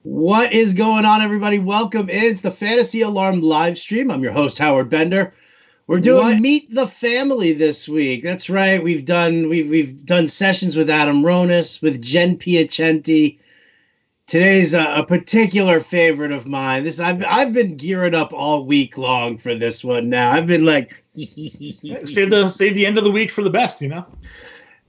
What is going on, everybody? Welcome in. It's the Fantasy Alarm live stream. I'm your host, Howard Bender. We're doing Meet the Family this week. That's right. We've done sessions with Adam Ronis, with Jen Piacenti. Today's a particular favorite of mine. I've been gearing up all week long for this one. Now I've been like, save the end of the week for the best, you know.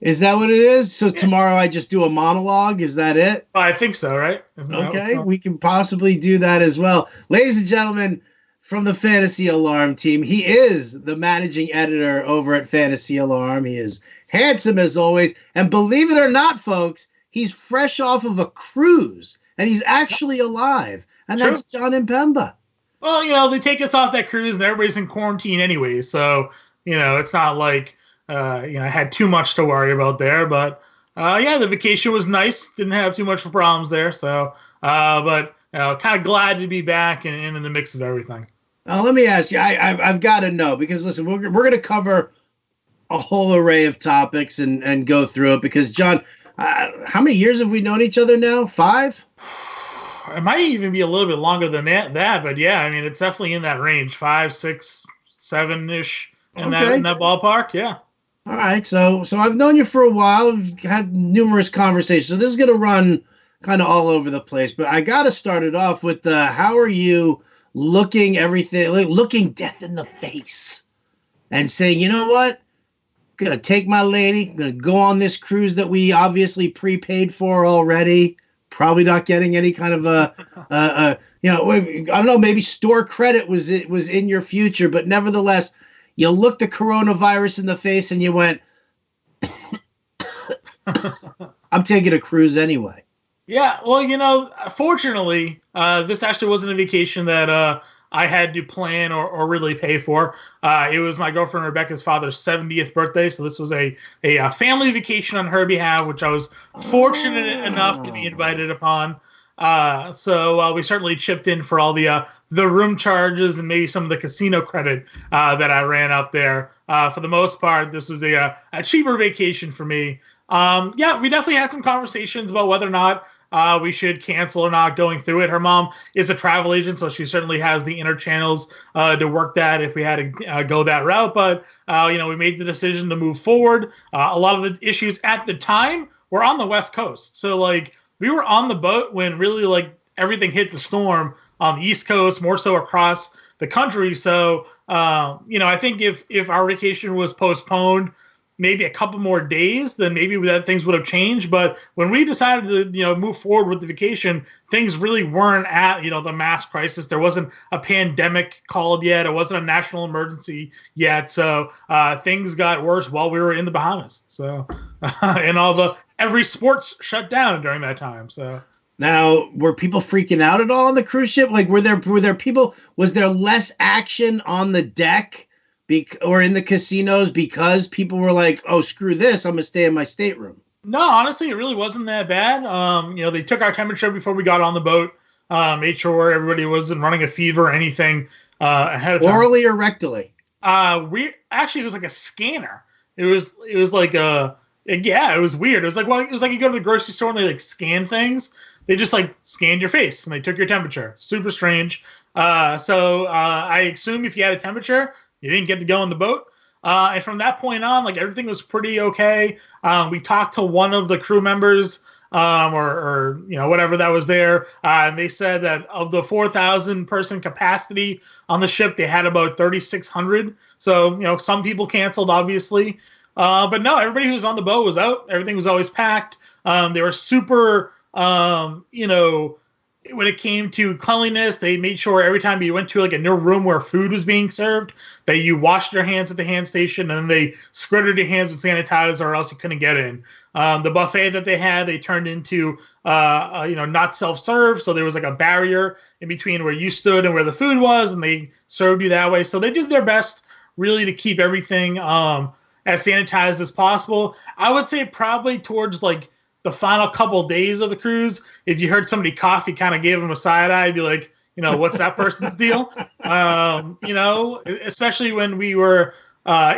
Is that what it is? So tomorrow I just do a monologue. Is that it? I think so, right? Okay, we can possibly do that as well. Ladies and gentlemen, from the Fantasy Alarm team, he is the managing editor over at Fantasy Alarm. He is handsome as always. And believe it or not, folks, he's fresh off of a cruise and he's actually alive. And that's Jon Impemba. Well, they take us off that cruise and everybody's in quarantine anyway. So, it's not like, I had too much to worry about there. But, the vacation was nice. Didn't have too much problems there. So, kind of glad to be back and in the mix of everything. Let me ask you, I've got to know, because listen, we're going to cover a whole array of topics and go through it because, Jon, how many years have we known each other now? 5? It might even be a little bit longer than that, but yeah, I mean, it's definitely in that range, 5, 6, 7-ish in that ballpark, yeah. All right, so I've known you for a while. We've had numerous conversations, so this is going to run kind of all over the place. But I got to start it off with how are you looking death in the face and saying, you know what? I'm going to take my lady, I'm going to go on this cruise that we obviously prepaid for already. Probably not getting any kind of I don't know, maybe store credit was in your future, but nevertheless, you looked the coronavirus in the face and you went, I'm taking a cruise anyway. Yeah, well, fortunately, this actually wasn't a vacation that I had to plan or really pay for. It was my girlfriend Rebecca's father's 70th birthday, so this was a family vacation on her behalf, which I was fortunate enough to be invited upon. So we certainly chipped in for all the room charges and maybe some of the casino credit that I ran up there. For the most part, this was a cheaper vacation for me. We definitely had some conversations about whether or not we should cancel or not going through it. Her mom is a travel agent, so she certainly has the inner channels to work that if we had to go that route. But, we made the decision to move forward. A lot of the issues at the time were on the West Coast. So, we were on the boat when really, everything hit the storm on the East Coast, more so across the country. So, I think if our vacation was postponed maybe a couple more days, then maybe that things would have changed. But when we decided to, move forward with the vacation, things really weren't at, the mass crisis. There wasn't a pandemic called yet. It wasn't a national emergency yet. So things got worse while we were in the Bahamas. So, and every sports shut down during that time. So. Now, were people freaking out at all on the cruise ship? Were there people, was there less action on the deck or in the casinos because people were like, oh, screw this, I'm going to stay in my stateroom? No, honestly, it really wasn't that bad. They took our temperature before we got on the boat, made sure everybody wasn't running a fever or anything ahead of time. Orally or rectally? It was like a scanner. It was like it was weird. It was like you go to the grocery store and they scan things. They just scanned your face and they took your temperature. Super strange. So I assume if you had a temperature, you didn't get to go on the boat. And from that point on, everything was pretty okay. We talked to one of the crew members or whatever that was there. And they said that of the 4,000 person capacity on the ship, they had about 3,600. So, some people canceled, obviously. But no, everybody who was on the boat was out. Everything was always packed. They were super, when it came to cleanliness, they made sure every time you went to a new room where food was being served, that you washed your hands at the hand station and then they squirted your hands with sanitizer or else you couldn't get in. The buffet that they had, they turned into, not self-serve. So there was a barrier in between where you stood and where the food was, and they served you that way. So they did their best really to keep everything as sanitized as possible. I would say probably towards the final couple days of the cruise, if you heard somebody cough, you kind of gave them a side eye, be like, what's that person's deal? Especially when we were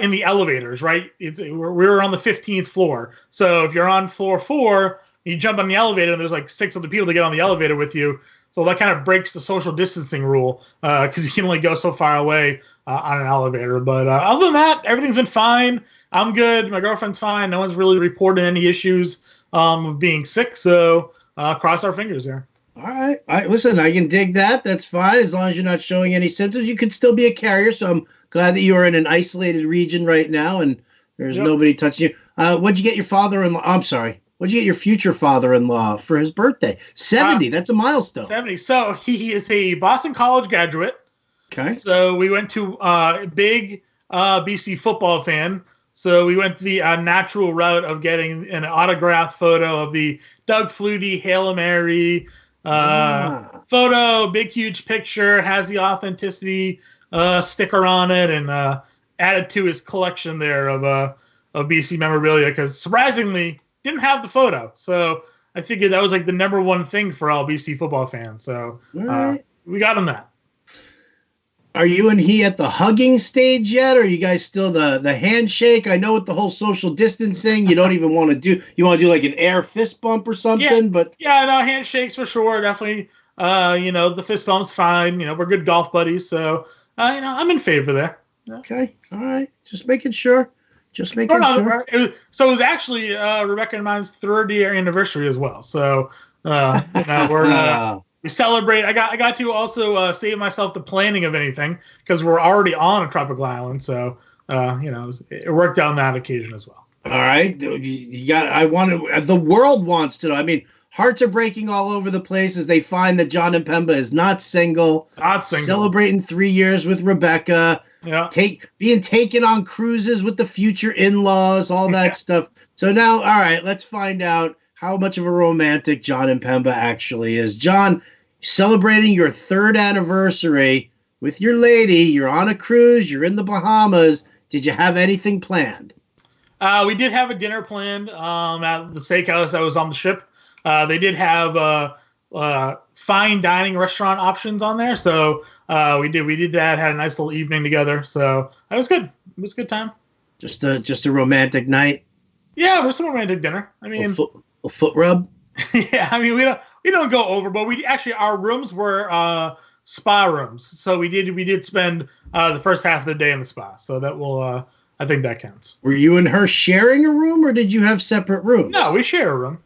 in the elevators, right? We were on the 15th floor. So if you're on floor 4, You jump on the elevator, and there's like 6 other people to get on the elevator with you. So that kind of breaks the social distancing rule because you can only go so far away on an elevator. But other than that, everything's been fine. I'm good. My girlfriend's fine. No one's really reported any issues of being sick. So cross our fingers there. All right. Listen, I can dig that. That's fine. As long as you're not showing any symptoms, you could still be a carrier. So I'm glad that you are in an isolated region right now and there's nobody touching you. What'd you get your father-in-law? I'm sorry. What'd you get your future father-in-law for his birthday? 70. That's a milestone. 70. So he is a Boston College graduate. Okay. So we went to big BC football fan. So we went the natural route of getting an autographed photo of the Doug Flutie Hail Mary photo, big, huge picture, has the authenticity sticker on it, and added to his collection there of BC memorabilia because surprisingly didn't have the photo. So I figured that was like the number one thing for all BC football fans. So we got him that. Are you and he at the hugging stage yet? Or are you guys still the handshake? I know with the whole social distancing, you don't even want to do. You want to do like an air fist bump or something, but no, handshakes for sure, definitely. The fist bump's fine. We're good golf buddies, so I'm in favor there. Yeah. Okay, all right, just making sure. Sure. It was actually Rebecca and mine's 3rd year anniversary as well. So we're. We celebrate. I got to also save myself the planning of anything because we're already on a tropical island. So, it worked out on that occasion as well. All right. The world wants to know. I mean, hearts are breaking all over the place as they find that Jon Impemba is not single. Celebrating 3 years with Rebecca. Yeah. Being taken on cruises with the future in-laws, all that stuff. So now, all right, let's find out how much of a romantic Jon Impemba actually is. Jon, celebrating your 3rd anniversary with your lady. You're on a cruise. You're in the Bahamas. Did you have anything planned? We did have a dinner planned at the steakhouse that was on the ship. They did have fine dining restaurant options on there. So we did that, had a nice little evening together. So it was good. It was a good time. Just a romantic night? Yeah, it was a romantic dinner. I mean, a foot rub? Yeah, I mean, we don't go over, but our rooms were spa rooms, so we did spend the first half of the day in the spa, so that will I think that counts. Were you and her sharing a room, or did you have separate rooms? No, we share a room.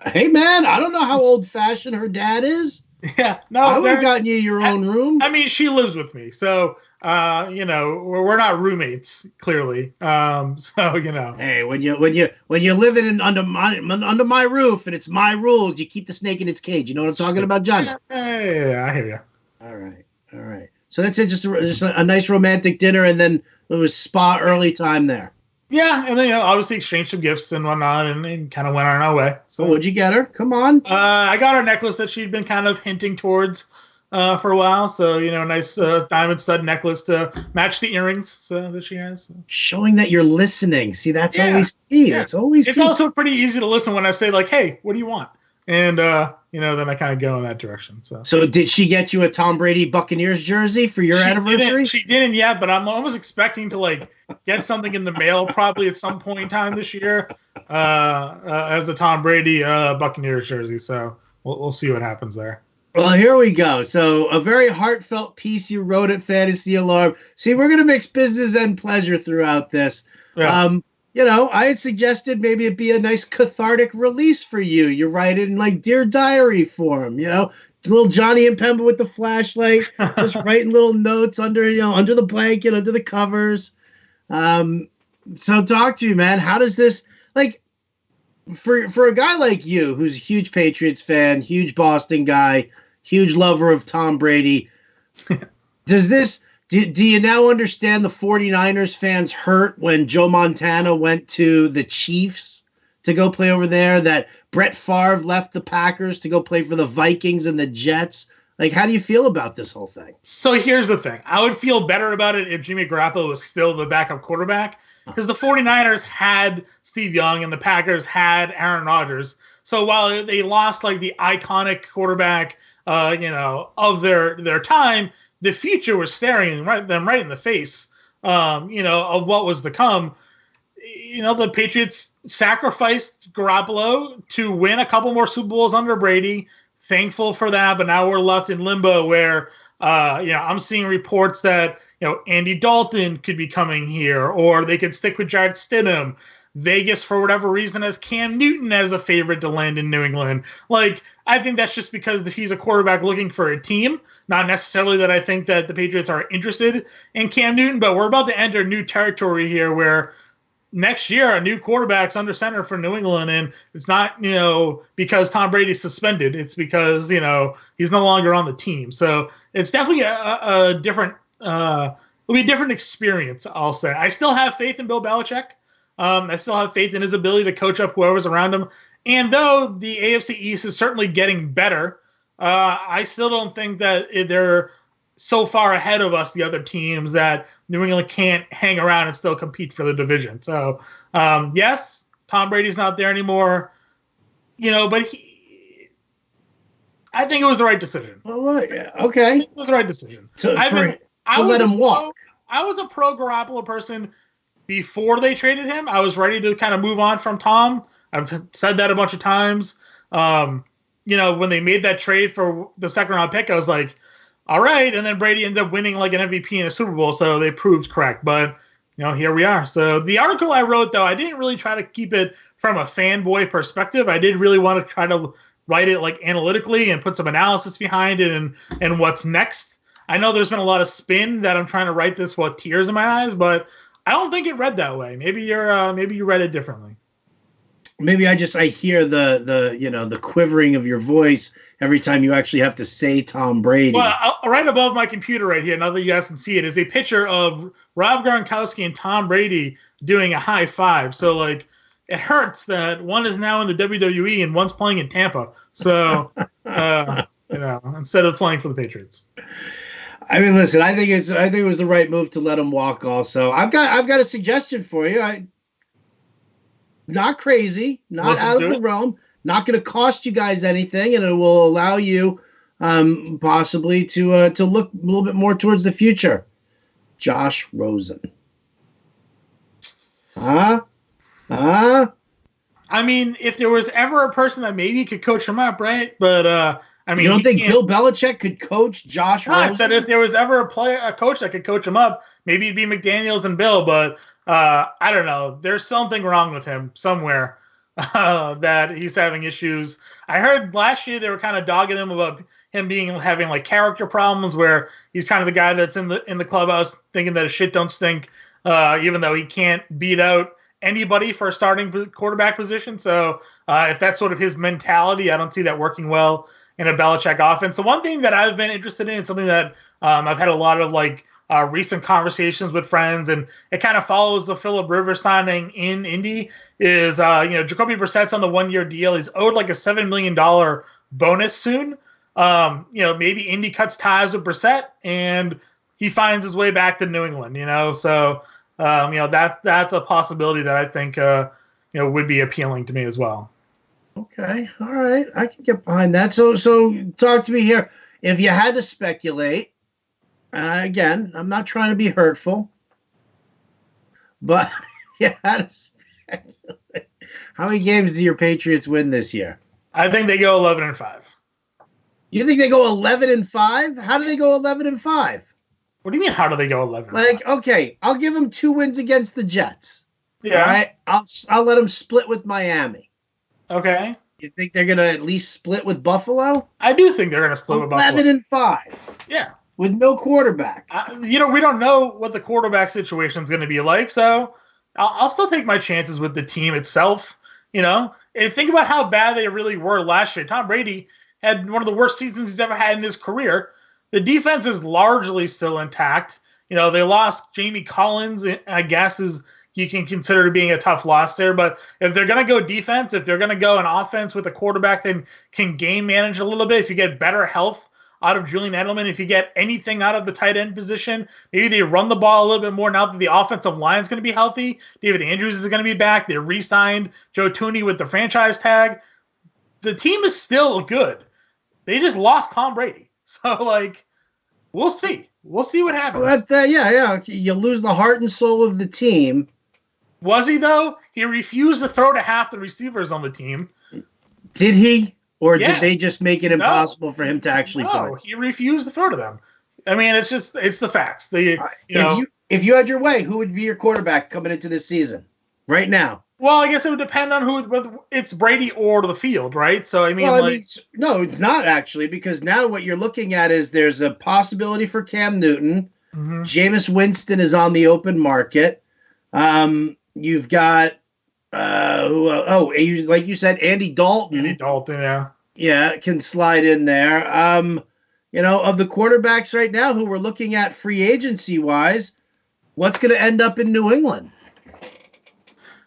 Hey man, I don't know how old-fashioned her dad is. Yeah, no, I would have gotten you your own room. I mean, she lives with me, so we're not roommates, clearly. Hey, when you're living under my roof and it's my rules, you keep the snake in its cage. You know what I'm talking about, John? Yeah, I hear you. All right. So that's it. Just a nice romantic dinner, and then it was spa early time there. Yeah, and then obviously exchanged some gifts and whatnot, and kind of went on our way. So what'd you get her? Come on. I got her a necklace that she'd been kind of hinting towards for a while. So nice diamond stud necklace to match the earrings that she has. So. Showing that you're listening. See, that's always key. Yeah. That's always key. It's also pretty easy to listen when I say like, "Hey, what do you want?" And then I kind of go in that direction. So did she get you a Tom Brady Buccaneers jersey for your anniversary? She didn't yet, but I'm almost expecting to like get something in the mail probably at some point in time this year as a Tom Brady Buccaneers jersey. So we'll see what happens there. Well, here we go. So a very heartfelt piece you wrote at Fantasy Alarm. See, we're going to mix business and pleasure throughout this. Yeah. I had suggested maybe it'd be a nice cathartic release for you. You write it in like Dear Diary form, little Johnny Impemba with the flashlight, just writing little notes under the blanket, under the covers. So talk to me, man. How does this, like, for a guy like you, who's a huge Patriots fan, huge Boston guy, huge lover of Tom Brady, do you now understand the 49ers fans hurt when Joe Montana went to the Chiefs to go play over there, that Brett Favre left the Packers to go play for the Vikings and the Jets? Like, how do you feel about this whole thing? So here's the thing. I would feel better about it if Jimmy Garoppolo was still the backup quarterback, because the 49ers had Steve Young and the Packers had Aaron Rodgers. So while they lost like the iconic quarterback, of their time, the future was staring them right in the face, of what was to come. the Patriots sacrificed Garoppolo to win a couple more Super Bowls under Brady. Thankful for that, but now we're left in limbo where, I'm seeing reports that, Andy Dalton could be coming here, or they could stick with Jarrett Stidham. Vegas, for whatever reason, has Cam Newton as a favorite to land in New England. Like, I think that's just because he's a quarterback looking for a team, not necessarily that I think that the Patriots are interested in Cam Newton, but we're about to enter new territory here where next year a new quarterback's under center for New England, and it's not, because Tom Brady's suspended. It's because, he's no longer on the team. So it's definitely a different it'll be a different experience, I'll say. I still have faith in Bill Belichick. I still have faith in his ability to coach up whoever's around him. And though the AFC East is certainly getting better, I still don't think that they're so far ahead of us, the other teams, that New England can't hang around and still compete for the division. So, yes, Tom Brady's not there anymore, but I think it was the right decision. Well, yeah, okay. It was the right decision. To let him walk. I was a pro Garoppolo person before they traded him. I was ready to kind of move on from Tom. I've said that a bunch of times. When they made that trade for the second round pick, I was like, all right. And then Brady ended up winning like an MVP in a Super Bowl. So they proved correct. But, here we are. So the article I wrote, though, I didn't really try to keep it from a fanboy perspective. I did really want to try to write it like analytically and put some analysis behind it and what's next. I know there's been a lot of spin that I'm trying to write this with tears in my eyes, but I don't think it read that way. Maybe you read it differently. Maybe I hear the quivering of your voice every time you actually have to say Tom Brady. Well, right above my computer right here, now that you guys can see it, is a picture of Rob Gronkowski and Tom Brady doing a high five. So like, it hurts that one is now in the WWE and one's playing in Tampa. So instead of playing for the Patriots. I mean, listen, I think it was the right move to let him walk. Also, I've got a suggestion for you. Not crazy, not out of the realm, not going to cost you guys anything, and it will allow you possibly to look a little bit more towards the future. Josh Rosen. I mean, if there was ever a person that maybe could coach him up, right? But you don't think Bill Belichick could coach Josh Rosen? I said if there was ever a coach that could coach him up, maybe it'd be McDaniels and Bill. But I don't know. There's something wrong with him somewhere that he's having issues. I heard last year they were kind of dogging him about him having like character problems, where he's kind of the guy that's in the clubhouse thinking that his shit don't stink, even though he can't beat out anybody for a starting quarterback position. So if that's sort of his mentality, I don't see that working well in a Belichick offense. So one thing that I've been interested in, something that I've had a lot of recent conversations with friends, and it kind of follows the Phillip Rivers signing in Indy, is Jacoby Brissett's on the 1-year deal. He's owed like a $7 million bonus soon. Maybe Indy cuts ties with Brissett and he finds his way back to New England. So that's a possibility that I think would be appealing to me as well. Okay, all right, I can get behind that. So talk to me here. If you had to speculate, and again, I'm not trying to be hurtful, but you had to speculate, how many games do your Patriots win this year? I think they go 11-5. You think they go 11-5? How do they go 11-5? What do you mean? How do they go 11-5? Like, okay, I'll give them 2 wins against the Jets. Yeah. All right, I'll let them split with Miami. Okay. You think they're gonna at least split with Buffalo? I do think they're gonna split with Buffalo. 11-5. Yeah. With no quarterback. We don't know what the quarterback situation is going to be like, so I'll still take my chances with the team itself. And think about how bad they really were last year. Tom Brady had one of the worst seasons he's ever had in his career. The defense is largely still intact. They lost Jamie Collins, I guess you can consider it being a tough loss there. But if they're going to go defense, if they're going to go an offense with a quarterback that can game manage a little bit, if you get better health out of Julian Edelman, if you get anything out of the tight end position, maybe they run the ball a little bit more now that the offensive line is going to be healthy. David Andrews is going to be back. They re-signed Joe Thuney with the franchise tag. The team is still good. They just lost Tom Brady. So, we'll see. We'll see what happens. Well, yeah. You lose the heart and soul of the team, Was he, though? He refused to throw to half the receivers on the team. Did he? Or Yes. did they just make it impossible for him to actually throw? No, he refused to throw to them. I mean, it's the facts. If you had your way, who would be your quarterback coming into this season right now? Well, I guess it would depend on whether it's Brady or the field, right? So, I mean, no, it's not actually, because now what you're looking at is there's a possibility for Cam Newton. Mm-hmm. Jameis Winston is on the open market. You've got, like you said, Andy Dalton. Andy Dalton, yeah. Yeah, can slide in there. Of the quarterbacks right now who we're looking at free agency-wise, what's going to end up in New England?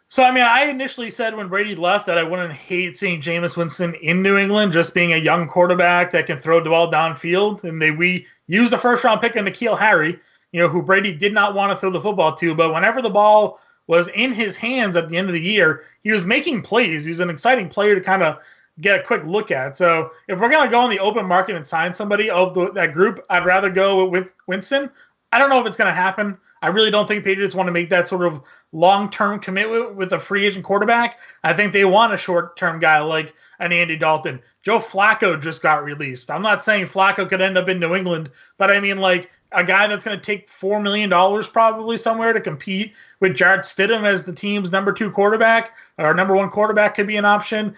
So, I mean, I initially said when Brady left that I wouldn't hate seeing Jameis Winston in New England, just being a young quarterback that can throw the ball downfield. And we used the first-round pick in N'Keal Harry, who Brady did not want to throw the football to. But whenever the ball was in his hands at the end of the year, he was making plays. He was an exciting player to kind of get a quick look at. So if we're going to go on the open market and sign somebody of that group, I'd rather go with Winston. I don't know if it's going to happen. I really don't think Patriots want to make that sort of long-term commitment with a free agent quarterback. I think they want a short-term guy like an Andy Dalton. Joe Flacco just got released. I'm not saying Flacco could end up in New England, but I mean like a guy that's going to take $4 million probably somewhere to compete with Jarrett Stidham as the team's number 2 quarterback, or number 1 quarterback could be an option.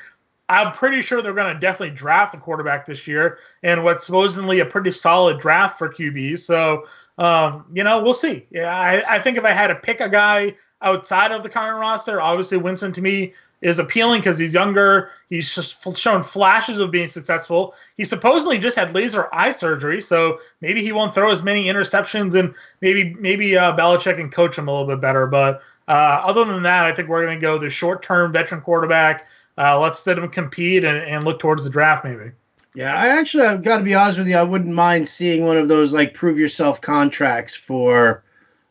I'm pretty sure they're going to definitely draft a quarterback this year, and what's supposedly a pretty solid draft for QBs. So, we'll see. Yeah, I think if I had to pick a guy outside of the current roster, obviously Winston to me is appealing because he's younger. He's just shown flashes of being successful. He supposedly just had laser eye surgery, so maybe he won't throw as many interceptions, and maybe Belichick can coach him a little bit better. But other than that, I think we're going to go the short-term veteran quarterback. Let's let him compete and look towards the draft maybe. Yeah, I've got to be honest with you. I wouldn't mind seeing one of those like prove yourself contracts for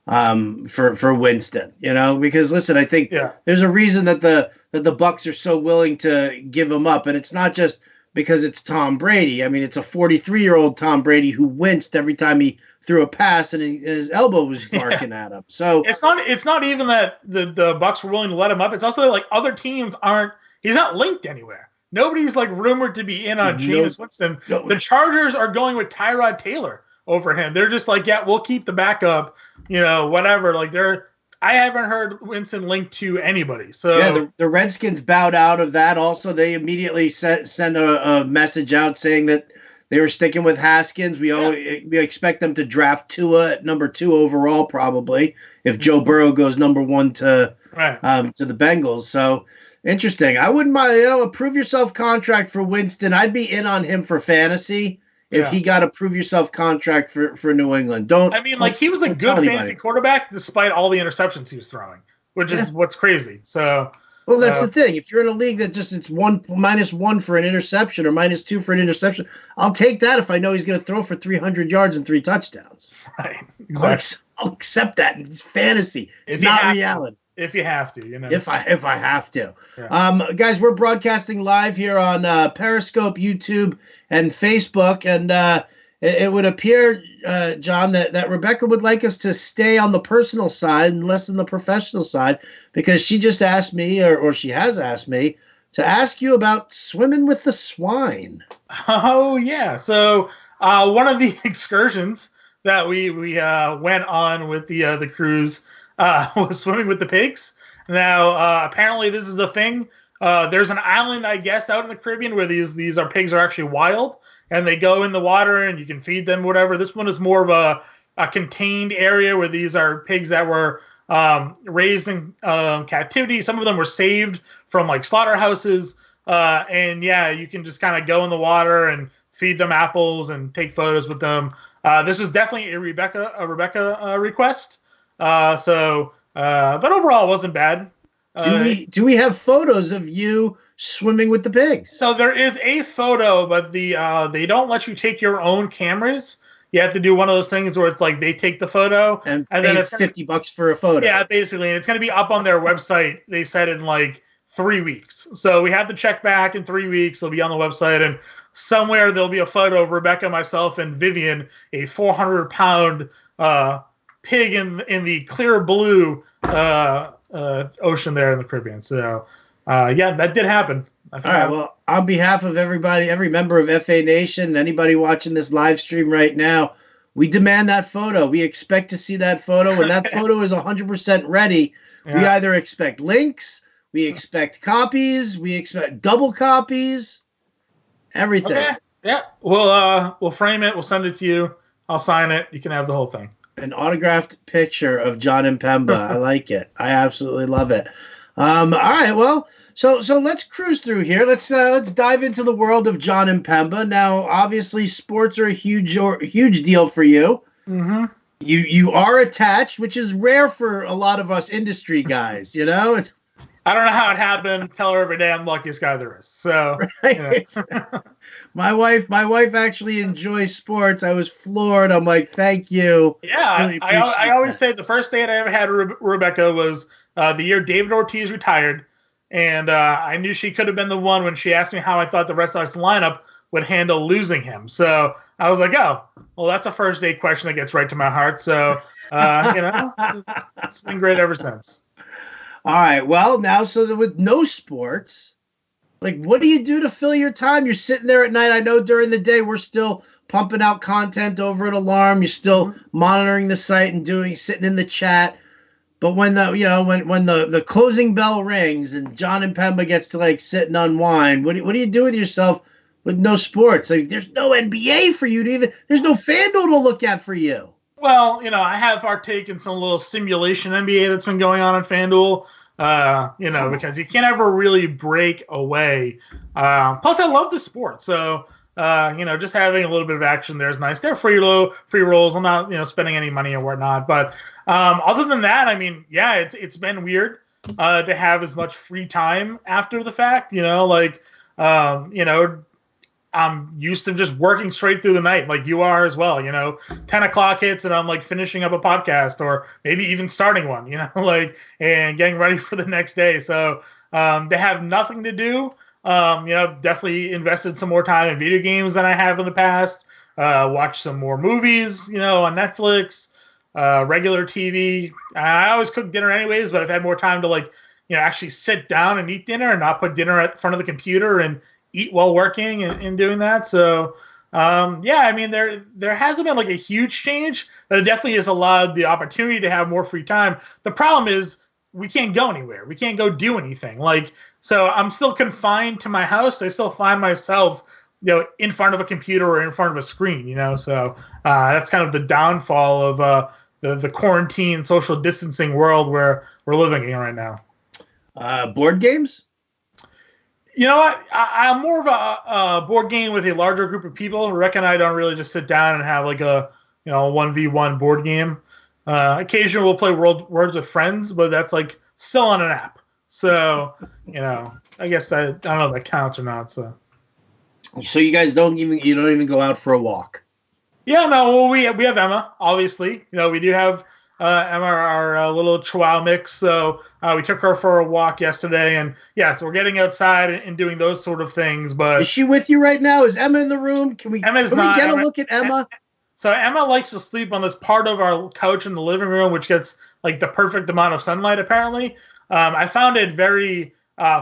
Winston. Because listen, I think there's a reason that the Bucks are so willing to give him up, and it's not just because it's Tom Brady. I mean, it's a 43-year-old Tom Brady who winced every time he threw a pass and his elbow was barking at him. So it's not even that the Bucks were willing to let him up. It's also like other teams aren't. He's not linked anywhere. Nobody's like rumored to be in on Jameis Winston. No. The Chargers are going with Tyrod Taylor over him. They're just like, yeah, we'll keep the backup, whatever. Like I haven't heard Winston linked to anybody. So yeah, the Redskins bowed out of that. Also, they immediately sent a message out saying that they were sticking with Haskins. We expect them to draft Tua at number 2 overall, probably if Joe Burrow goes number 1 to the Bengals. So. Interesting. I wouldn't mind, a prove yourself contract for Winston. I'd be in on him for fantasy if he got a prove yourself contract for New England. He was a good fantasy quarterback despite all the interceptions he was throwing, which is what's crazy. So, well, that's the thing. If you're in a league that just it's -1 for an interception or -2 for an interception, I'll take that if I know he's going to throw for 300 yards and 3 touchdowns. Right. Exactly. I'll accept that. It's fantasy. It's not reality. If you have to, If I have to. Yeah. Guys, we're broadcasting live here on Periscope, YouTube, and Facebook. And it would appear, John, that Rebecca would like us to stay on the personal side and less than the professional side, because she just asked me, or she has asked me, to ask you about swimming with the swine. Oh, yeah. So one of the excursions that we went on with the cruise was swimming with the pigs. Now, apparently this is a thing. There's an island, I guess, out in the Caribbean where these pigs are actually wild, and they go in the water and you can feed them, whatever. This one is more of a contained area where these are pigs that were raised in captivity. Some of them were saved from like slaughterhouses. And yeah, you can just kind of go in the water and feed them apples and take photos with them. This was definitely a Rebecca request. But overall, it wasn't bad. Do we have photos of you swimming with the pigs? So there is a photo, but they don't let you take your own cameras. You have to do one of those things where it's like they take the photo and then it's $50 for a photo. Yeah, basically, and it's going to be up on their website. They said in like 3 weeks. So we have to check back in 3 weeks. It'll be on the website, and somewhere there'll be a photo of Rebecca, myself, and Vivian, a 400-pound pig in the clear blue ocean there in the Caribbean. So, yeah, that did happen. All right. Well, on behalf of everybody, every member of FA Nation, anybody watching this live stream right now, we demand that photo. We expect to see that photo. When that photo is 100% ready, we either expect links, we expect copies, we expect double copies, everything. Okay. Yeah. We'll frame it. We'll send it to you. I'll sign it. You can have the whole thing. An autographed picture of Jon Impemba. I like it. I absolutely love it. All right. Well, so let's cruise through here. Let's dive into the world of Jon Impemba. Now, obviously, sports are a huge deal for you. Mm-hmm. You are attached, which is rare for a lot of us industry guys. You know, I don't know how it happened. Tell her every day I'm the luckiest guy there is. So, right? My wife actually enjoys sports. I was floored. I'm like, thank you. Yeah, really I always say the first date I ever had Rebecca was the year David Ortiz retired, and I knew she could have been the one when she asked me how I thought the Red Sox lineup would handle losing him. So I was like, oh, well, that's a first date question that gets right to my heart. So, it's been great ever since. All right. Well, now, so with no sports, like, what do you do to fill your time? You're sitting there at night. I know during the day we're still pumping out content over at Alarm. You're still monitoring the site and sitting in the chat. But when the closing bell rings and Jon Impemba gets to like sit and unwind, what do you do with yourself with no sports? Like, there's no NBA for you to even. There's no FanDuel to look at for you. Well, I have partaken in some little simulation NBA that's been going on FanDuel. Because you can't ever really break away. Plus, I love the sport, so just having a little bit of action there is nice. They're free rolls. I'm not spending any money or whatnot. But other than that, I mean, yeah, it's been weird to have as much free time after the fact. I'm used to just working straight through the night like you are as well. 10 o'clock hits and I'm like finishing up a podcast or maybe even starting one, and getting ready for the next day. So to have nothing to do, definitely invested some more time in video games than I have in the past. Watch some more movies, on Netflix, regular TV. I always cook dinner anyways, but I've had more time to actually sit down and eat dinner and not put dinner at front of the computer and eat while working and doing that. So, I mean, there hasn't been like a huge change, but it definitely has allowed the opportunity to have more free time. The problem is we can't go anywhere. We can't go do anything. So I'm still confined to my house. I still find myself, in front of a computer or in front of a screen, So that's kind of the downfall of the quarantine social distancing world where we're living in right now. Board games? You know what? I'm more of a board game with a larger group of people. Rebecca and I don't really just sit down and have like a 1v1 board game. Occasionally we'll play Words with Friends, but that's like still on an app. So, I guess I don't know if that counts or not. So you guys don't even go out for a walk? Yeah, no. Well, we have Emma, obviously. We do have Emma, our little Chihuahua mix. So we took her for a walk yesterday, and so we're getting outside and doing those sort of things. But is she with you right now? Is Emma in the room? Can we get a look at Emma? So Emma likes to sleep on this part of our couch in the living room, which gets like the perfect amount of sunlight. Apparently, I found it very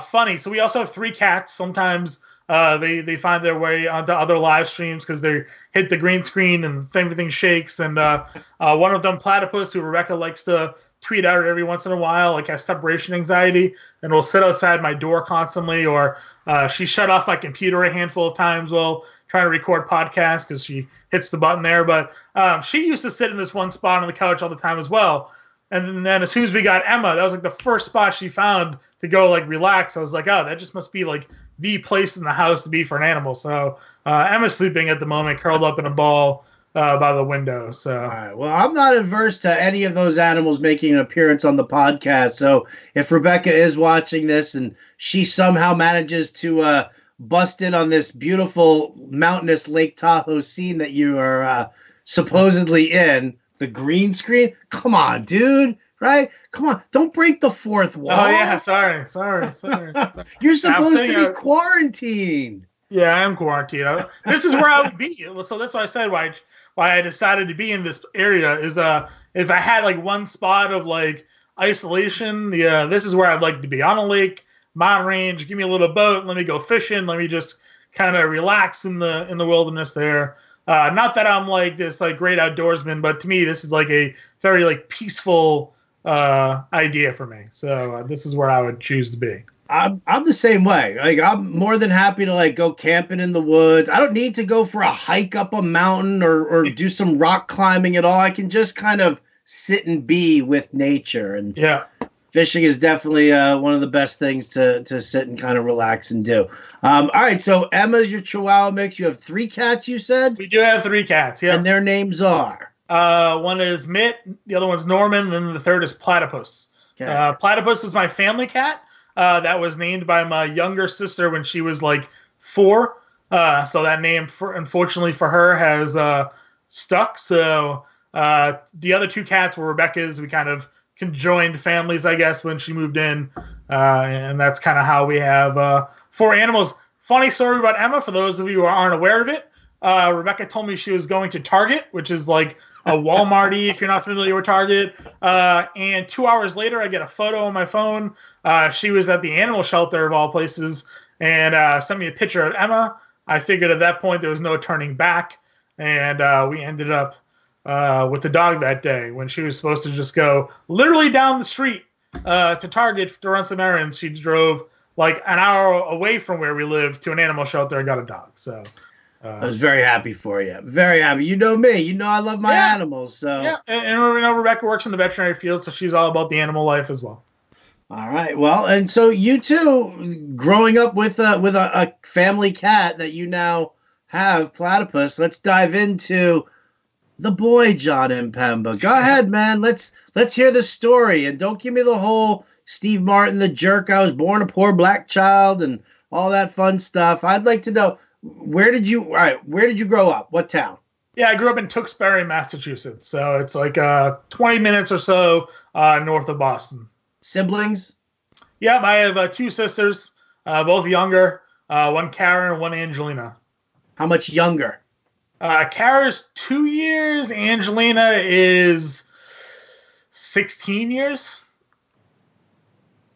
funny. So we also have 3 cats. Sometimes they find their way onto other live streams because they hit the green screen and everything shakes. And one of them, Platypus, who Rebecca likes to tweet out every once in a while, like has separation anxiety, and will sit outside my door constantly. Or she shut off my computer a handful of times while trying to record podcasts because she hits the button there. But she used to sit in this one spot on the couch all the time as well. And then as soon as we got Emma, that was like the first spot she found to go like relax. I was like, oh, that just must be like the place in the house to be for an animal. So Emma's sleeping at the moment, curled up in a ball by the window. So, all right. Well, I'm not averse to any of those animals making an appearance on the podcast. So if Rebecca is watching this and she somehow manages to bust in on this beautiful mountainous Lake Tahoe scene that you are supposedly in, the green screen, come on, dude. Right? Come on. Don't break the fourth wall. Oh, yeah. Sorry. You're supposed to be quarantined. Yeah, I am quarantined. This is where I would be. So that's why I said why I decided to be in this area is if I had like one spot of like isolation. This is where I'd like to be, on a lake, mountain range. Give me a little boat. Let me go fishing. Let me just kind of relax in the wilderness there. Not that I'm like this like great outdoorsman, but to me this is like a very like peaceful idea for me. So this is where I would choose to be. I'm the same way. Like, I'm more than happy to like go camping in the woods. I don't need to go for a hike up a mountain or do some rock climbing at all. I can just kind of sit and be with nature. And fishing is definitely one of the best things to sit and kind of relax and do. All right, so Emma's your Chihuahua mix. You have 3 cats, you said? We do have 3 cats, yeah. And their names are? One is Mitt, the other one's Norman, and then the third is Platypus. Okay. Platypus was my family cat. That was named by my younger sister when she was like 4. So that name, unfortunately for her, has stuck. So the other 2 cats were Rebecca's. We kind of conjoined families, I guess, when she moved in. And that's kind of how we have 4 animals. Funny story about Emma, for those of you who aren't aware of it. Rebecca told me she was going to Target, which is like a Walmart-y if you're not familiar with Target. And 2 hours later, I get a photo on my phone. She was at the animal shelter of all places and sent me a picture of Emma. I figured at that point there was no turning back. And we ended up with the dog that day when she was supposed to just go literally down the street to Target to run some errands. She drove like an hour away from where we live to an animal shelter and got a dog. So I was very happy for you. Very happy. You know me. You know I love my animals. So yeah, and Rebecca works in the veterinary field, so she's all about the animal life as well. All right. Well, and so you too, growing up with a family cat that you now have, Platypus. Let's dive into the boy, Jon Impemba. Go ahead, man. Let's hear the story, and don't give me the whole Steve Martin, the jerk. I was born a poor black child, and all that fun stuff. I'd like to know. Where did you grow up? What town? Yeah, I grew up in Tewksbury, Massachusetts. So it's like 20 minutes or so north of Boston. Siblings? Yeah, I have 2 sisters, both younger. One Karen, one Angelina. How much younger? Kara's 2 years. Angelina is 16 years.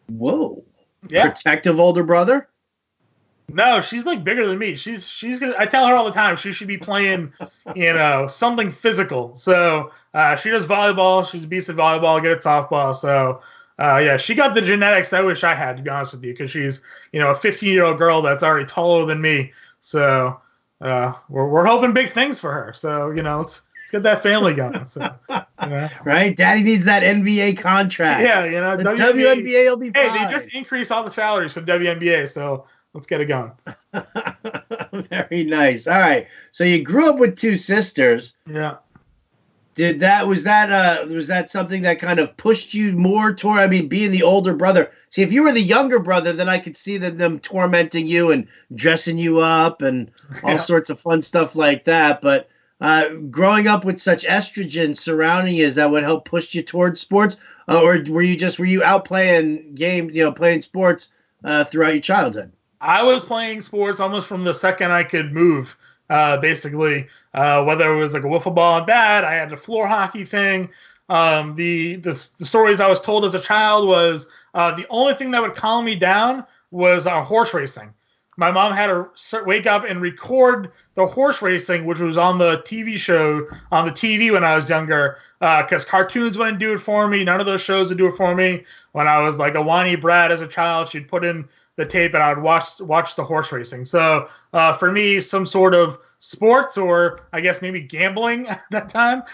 Whoa. Yeah. Protective older brother? No, she's like bigger than me. She's gonna. I tell her all the time she should be playing, something physical. So she does volleyball. She's a beast at volleyball. Good at softball. So yeah, she got the genetics I wish I had, to be honest with you, because she's a 15-year-old girl that's already taller than me. So we're hoping big things for her. So let's get that family going. So right, Daddy needs that NBA contract. Yeah, the WNBA will be fine. Hey, they just increased all the salaries for WNBA. So let's get it going. Very nice. All right. So you grew up with 2 sisters. Yeah. Was that something that kind of pushed you more toward, being the older brother? See, if you were the younger brother, then I could see them tormenting you and dressing you up and all sorts of fun stuff like that. But growing up with such estrogen surrounding you, is that what helped push you towards sports? Or were you out playing games, playing sports throughout your childhood? I was playing sports almost from the second I could move, basically. Whether it was like a wiffle ball and bat, I had the floor hockey thing. The stories I was told as a child was the only thing that would calm me down was horse racing. My mom had to wake up and record the horse racing, which was on the TV show, on the TV when I was younger, because cartoons wouldn't do it for me. None of those shows would do it for me. When I was like a whiny brat as a child, she'd put in the tape and I would watch the horse racing. So for me, some sort of sports, or I guess maybe gambling at that time,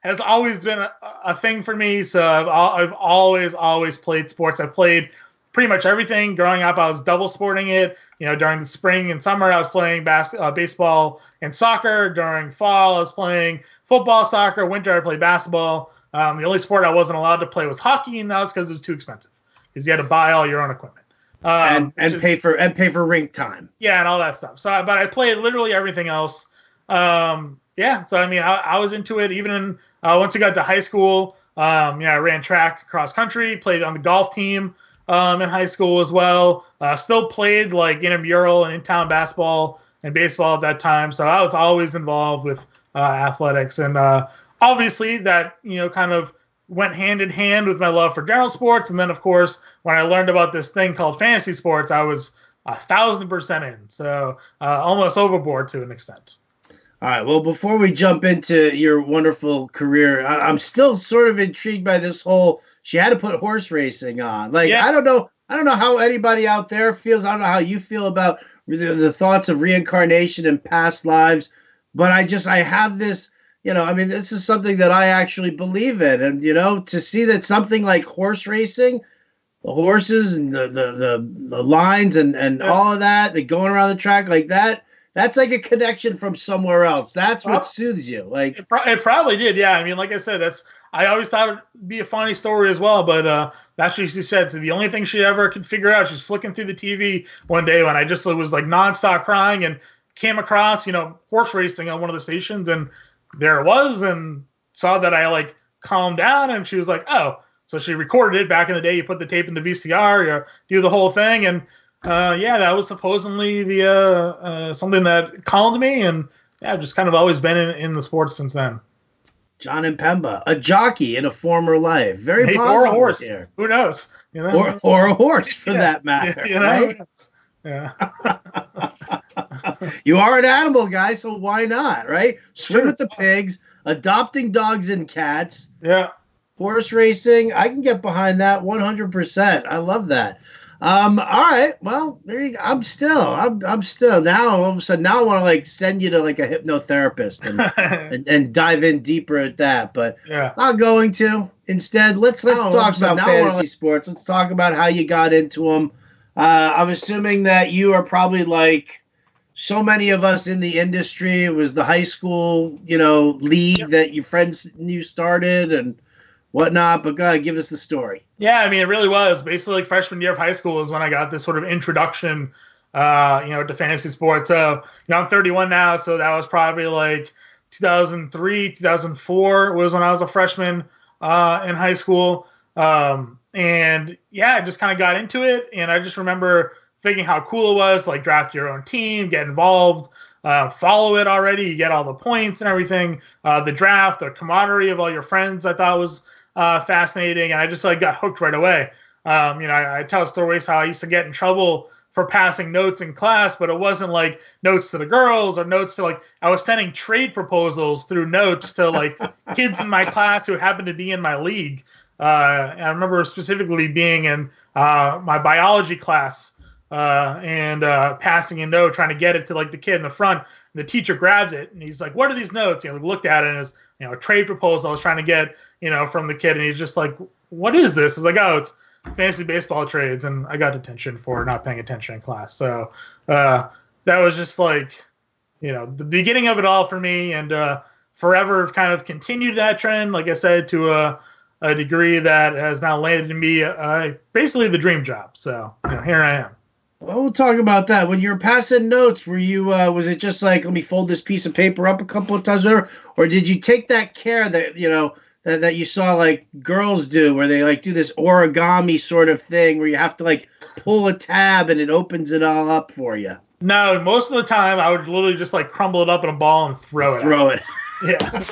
has always been a thing for me. So I've always played sports. I played pretty much everything. Growing up, I was double sporting it. During the spring and summer, I was playing baseball and soccer. During fall, I was playing football, soccer. Winter, I played basketball. The only sport I wasn't allowed to play was hockey, and that was because it was too expensive, because you had to buy all your own equipment. And pay for rink time. Yeah, and all that stuff. So, but I played literally everything else. Yeah. So I was into it even once we got to high school. I ran track, cross country, played on the golf team in high school as well. Still played like intramural and in-town basketball and baseball at that time. So I was always involved with athletics, and obviously that kind of went hand in hand with my love for general sports. And then, of course, when I learned about this thing called fantasy sports, I was 1,000% in. So almost overboard to an extent. All right. Well, before we jump into your wonderful career, I'm still sort of intrigued by this whole. She had to put horse racing on. Like, yeah. I don't know how anybody out there feels. I don't know how you feel about the thoughts of reincarnation and past lives, but I have this. This is something that I actually believe in, and to see that something like horse racing, the horses and the lines and all of that, the going around the track like that. That's like a connection from somewhere else. That's what soothes you. Like it probably did. Yeah. I mean, like I said, I always thought it'd be a funny story as well. But that's what she said. So the only thing she ever could figure out, she's flicking through the TV one day when I just was like nonstop crying and came across, horse racing on one of the stations, and there it was, and saw that I like calmed down, and she was like, oh, so she recorded it back in the day. You put the tape in the VCR, you do the whole thing, and that was supposedly the something that calmed me, and I've just kind of always been in the sports since then. Jon Impemba, a jockey in a former life, very possible. Or a horse. Here. Who knows? Or a horse for that matter, right? Yeah. You are an animal guy, so why not, right? Swim with the pigs, adopting dogs and cats. Yeah. Horse racing, I can get behind that 100%. I love that. All right. Well, there you go. I'm still now. All of a sudden, now I want to like send you to like a hypnotherapist and dive in deeper at that. But not going to. Instead, let's talk about fantasy sports. Let's talk about how you got into them. I'm assuming that you are probably like so many of us in the industry. It was the high school, league that your friends knew started and whatnot, but go ahead, give us the story. Yeah, I mean, it really was. Basically, like freshman year of high school is when I got this sort of introduction, to fantasy sports. So, I'm 31 now, so that was probably like 2003, 2004 was when I was a freshman in high school. And I just kind of got into it, and I just remember thinking how cool it was, like draft your own team, get involved, follow it already, you get all the points and everything. The draft, the camaraderie of all your friends, I thought was fascinating, and I just like got hooked right away. I tell stories how I used to get in trouble for passing notes in class, but it wasn't like notes to the girls or notes to like I was sending trade proposals through notes to like kids in my class who happened to be in my league. I remember specifically being in my biology class and passing a note, trying to get it to like the kid in the front. And the teacher grabbed it and he's like, "What are these notes?" We looked at it and it was a trade proposal I was trying to get from the kid, and he's just like, "What is this?" I was like, "Oh, it's fantasy baseball trades," and I got detention for not paying attention in class. So that was just like the beginning of it all for me, and forever kind of continued that trend, like I said, to a degree that has now landed in me basically the dream job. So here I am. Well, we'll talk about that. When you were passing notes, were you was it just like, let me fold this piece of paper up a couple of times, or did you take that care that that you saw like girls do, where they like do this origami sort of thing where you have to like pull a tab and it opens it all up for you? No, most of the time I would literally just like crumble it up in a ball and throw it. Yeah.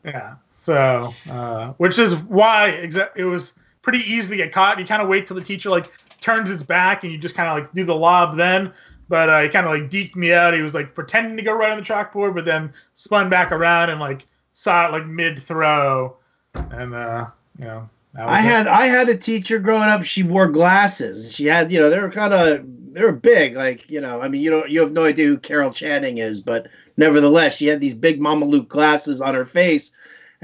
Yeah. So, which is why it was pretty easy to get caught. You kind of wait till the teacher like turns his back and you just kind of like do the lob then. But he kind of like deked me out. He was like pretending to go right on the chalkboard, but then spun back around and like saw it like mid throw. And that was I had a teacher growing up. She wore glasses. She had they were big. Like you have no idea who Carol Channing is, but nevertheless, she had these big Mama Luke glasses on her face.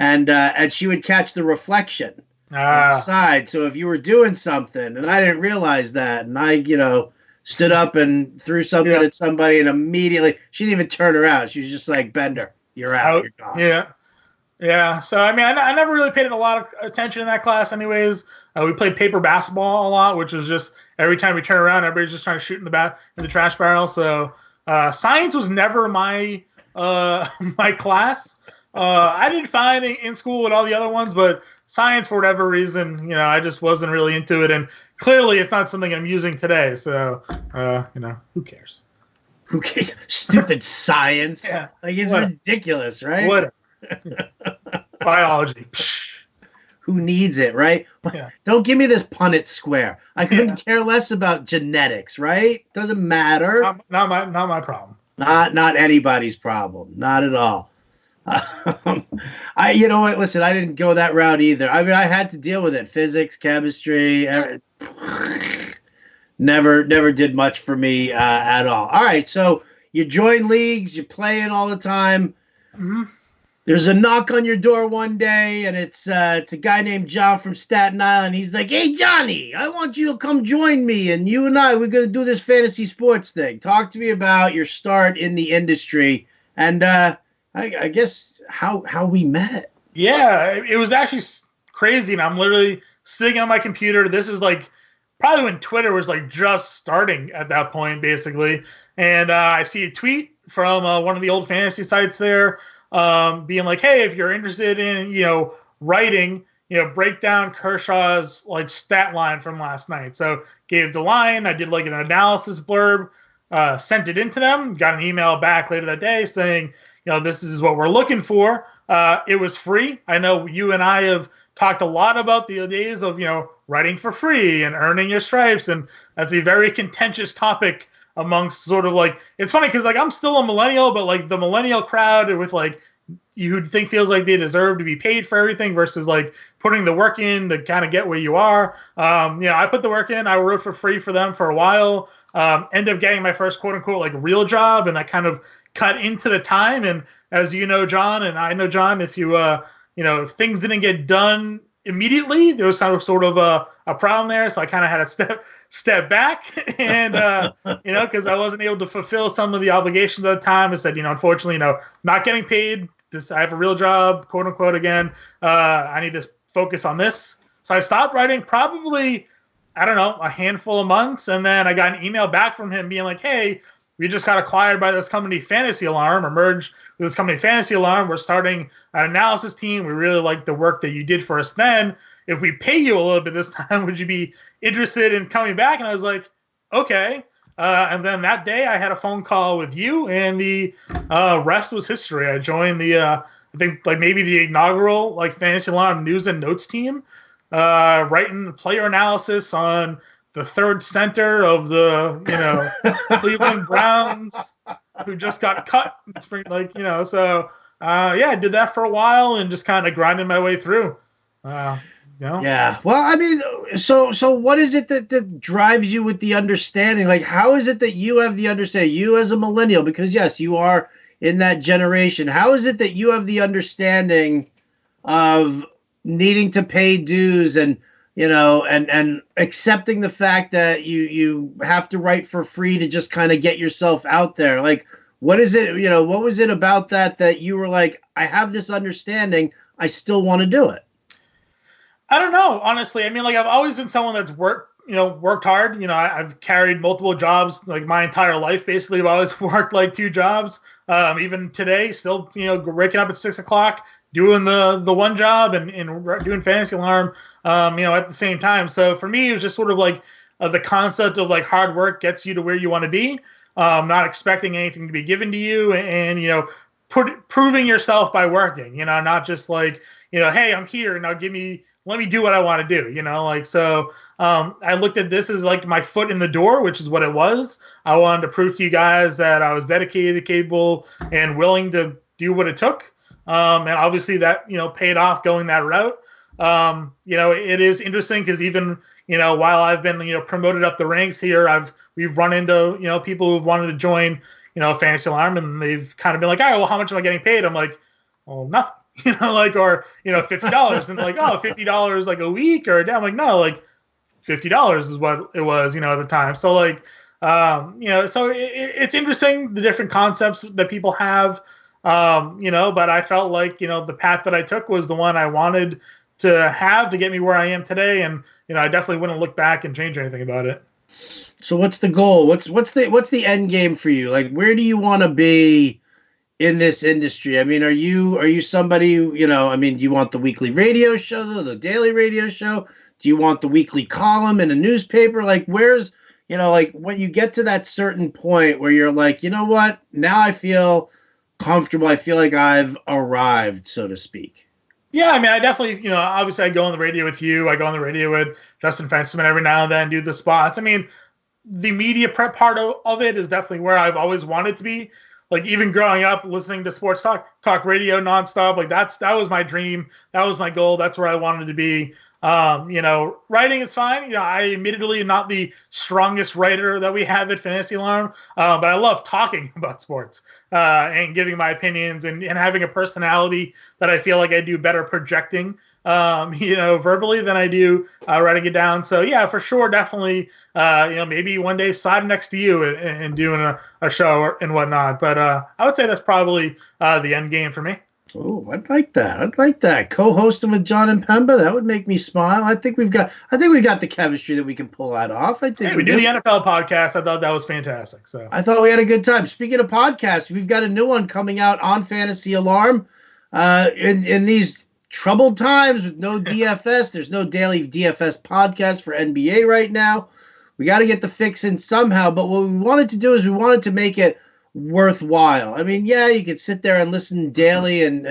And she would catch the reflection on the side. So if you were doing something, and I didn't realize that, and I, stood up and threw something at somebody, and immediately she didn't even turn around. She was just like, "Bender, you're out. You're gone." Yeah, yeah. So I mean, I never really paid a lot of attention in that class. Anyways, we played paper basketball a lot, which was just every time we turn around, everybody's just trying to shoot in the trash barrel. So science was never my my class. I did fine in school with all the other ones, but science, for whatever reason, I just wasn't really into it. And clearly it's not something I'm using today. So, who cares? Who cares? Stupid science. Yeah. Like, it's ridiculous, right? Whatever. Biology. Psh. Who needs it, right? Yeah. Don't give me this Punnett square. I couldn't care less about genetics, right? Doesn't matter. Not my problem. Not anybody's problem. Not at all. You know what? Listen, I didn't go that route either. I mean, I had to deal with it. Physics, chemistry, never did much for me at all. All right, so you join leagues, you're playing all the time. Mm-hmm. There's a knock on your door one day, and it's a guy named John from Staten Island. He's like, "Hey, Johnny, I want you to come join me, and you and we're going to do this fantasy sports thing. Talk to me about your start in the industry, and I guess how we met." Yeah, it was actually crazy, and I'm literally sitting on my computer. This is like probably when Twitter was like just starting at that point, basically. And I see a tweet from one of the old fantasy sites there, being like, "Hey, if you're interested in writing, break down Kershaw's like stat line from last night." So gave the line. I did like an analysis blurb, sent it into them. Got an email back later that day saying, this is what we're looking for. It was free. I know you and I have talked a lot about the days of, writing for free and earning your stripes. And that's a very contentious topic amongst sort of like, it's funny because like I'm still a millennial, but like the millennial crowd with like, you think feels like they deserve to be paid for everything versus like putting the work in to kind of get where you are. I put the work in. I wrote for free for them for a while. Ended up getting my first quote unquote like real job, and I kind of cut into the time. And as you know, John, and I know John, if you if things didn't get done immediately, there was sort of a problem there. So I kind of had to step back, and because I wasn't able to fulfill some of the obligations at the time. I said, unfortunately, not getting paid. I have a real job, quote unquote. Again, I need to focus on this. So I stopped writing probably, I don't know, a handful of months, and then I got an email back from him being like, "Hey, we just got acquired by this company, Fantasy Alarm, or merged with this company, Fantasy Alarm. We're starting an analysis team. We really like the work that you did for us then. If we pay you a little bit this time, would you be interested in coming back?" And I was like, "Okay." And then that day I had a phone call with you, and the rest was history. I joined the, I think like maybe the inaugural like Fantasy Alarm news and notes team, writing player analysis on the third center of the, Cleveland Browns, who just got cut in spring, so I did that for a while and just kind of grinding my way through. Yeah. Well, I mean, so what is it that drives you with the understanding? Like, how is it that you have the understanding, you as a millennial, because yes, you are in that generation. How is it that you have the understanding of needing to pay dues and, and accepting the fact that you have to write for free to just kind of get yourself out there? Like, what is it, what was it about that you were like, I have this understanding, I still want to do it? I don't know, honestly. I mean, like I've always been someone that's worked hard. I've carried multiple jobs like my entire life. Basically, I've always worked like 2 jobs. Even today, still, waking up at 6 o'clock, doing the one job and doing Fantasy Alarm, at the same time. So for me, it was just sort of like the concept of like hard work gets you to where you want to be. Not expecting anything to be given to you, and proving yourself by working. Not just like hey, I'm here, now let me do what I want to do, so I looked at this as like my foot in the door, which is what it was. I wanted to prove to you guys that I was dedicated, capable, and willing to do what it took. And obviously that, paid off going that route. It is interesting because even, while I've been, promoted up the ranks here, we've run into, people who've wanted to join, Fantasy Alarm, and they've kind of been like, "All right, well, how much am I getting paid?" I'm like, "Well, nothing." or $50, and like, "Oh, $50 like a week or a day." I'm like, "No, like $50 is what it was, at the time." So like, so it's interesting the different concepts that people have, but I felt like the path that I took was the one I wanted to have to get me where I am today, and I definitely wouldn't look back and change anything about it. So what's the goal? What's the end game for you? Like, where do you want to be in this industry? I mean, are you somebody, do you want the weekly radio show, the daily radio show? Do you want the weekly column in a newspaper? Like, where's, like when you get to that certain point where you're like, you know what, now I feel comfortable. I feel like I've arrived, so to speak. Yeah, I mean, I definitely, obviously I go on the radio with you. I go on the radio with Justin Fensterman every now and then, do the spots. I mean, the media prep part of it is definitely where I've always wanted to be. Like even growing up, listening to sports talk radio nonstop, like that was my dream. That was my goal. That's where I wanted to be. Writing is fine. I admittedly am not the strongest writer that we have at Fantasy Alarm, but I love talking about sports and giving my opinions and having a personality that I feel like I do better projecting verbally than I do writing it down. So yeah, for sure, definitely, maybe one day side next to you and doing a show and whatnot. But I would say that's probably the end game for me. Oh, I'd like that. Co-hosting with Jon Impemba, that would make me smile. I think we've got the chemistry that we can pull that off. I think we do the NFL podcast. I thought that was fantastic. So I thought we had a good time. Speaking of podcasts, we've got a new one coming out on Fantasy Alarm. In these troubled times with no DFS, there's no daily DFS podcast for NBA right now. We got to get the fix in somehow. But what we wanted to do is we wanted to make it worthwhile. I mean, yeah, you could sit there and listen daily and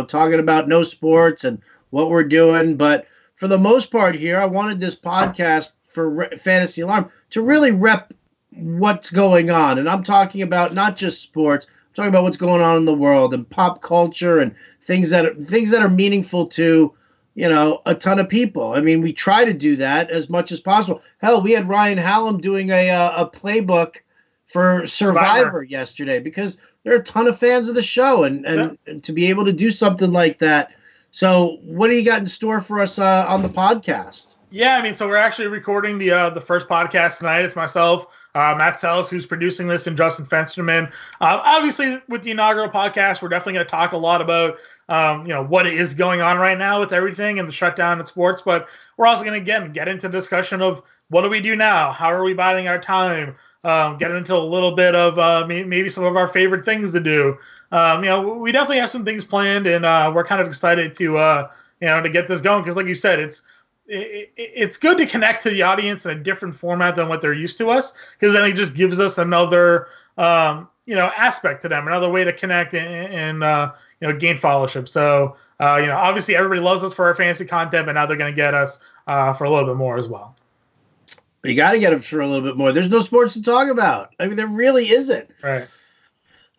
talking about no sports and what we're doing, but for the most part here, I wanted this podcast for Fantasy Alarm to really rep what's going on. And I'm talking about not just sports, I'm talking about what's going on in the world and pop culture and things that are meaningful to, a ton of people. I mean, we try to do that as much as possible. Hell, we had Ryan Hallam doing a playbook for Survivor yesterday because there are a ton of fans of the show and to be able to do something like that. So what do you got in store for us on the podcast? Yeah, I mean, so we're actually recording the first podcast tonight. It's myself, Matt Sells, who's producing this, and Justin Fensterman. Obviously, with the inaugural podcast, we're definitely going to talk a lot about what is going on right now with everything and the shutdown in sports. But we're also going to, get into the discussion of what do we do now? How are we biding our time? Get into a little bit of maybe some of our favorite things to do. We definitely have some things planned, and we're kind of excited to get this going because, like you said, it's good to connect to the audience in a different format than what they're used to us, because then it just gives us another aspect to them, another way to connect and gain followership. So obviously everybody loves us for our fantasy content, but now they're going to get us for a little bit more as well. You got to get them for a little bit more. There's no sports to talk about. I mean, there really isn't. Right.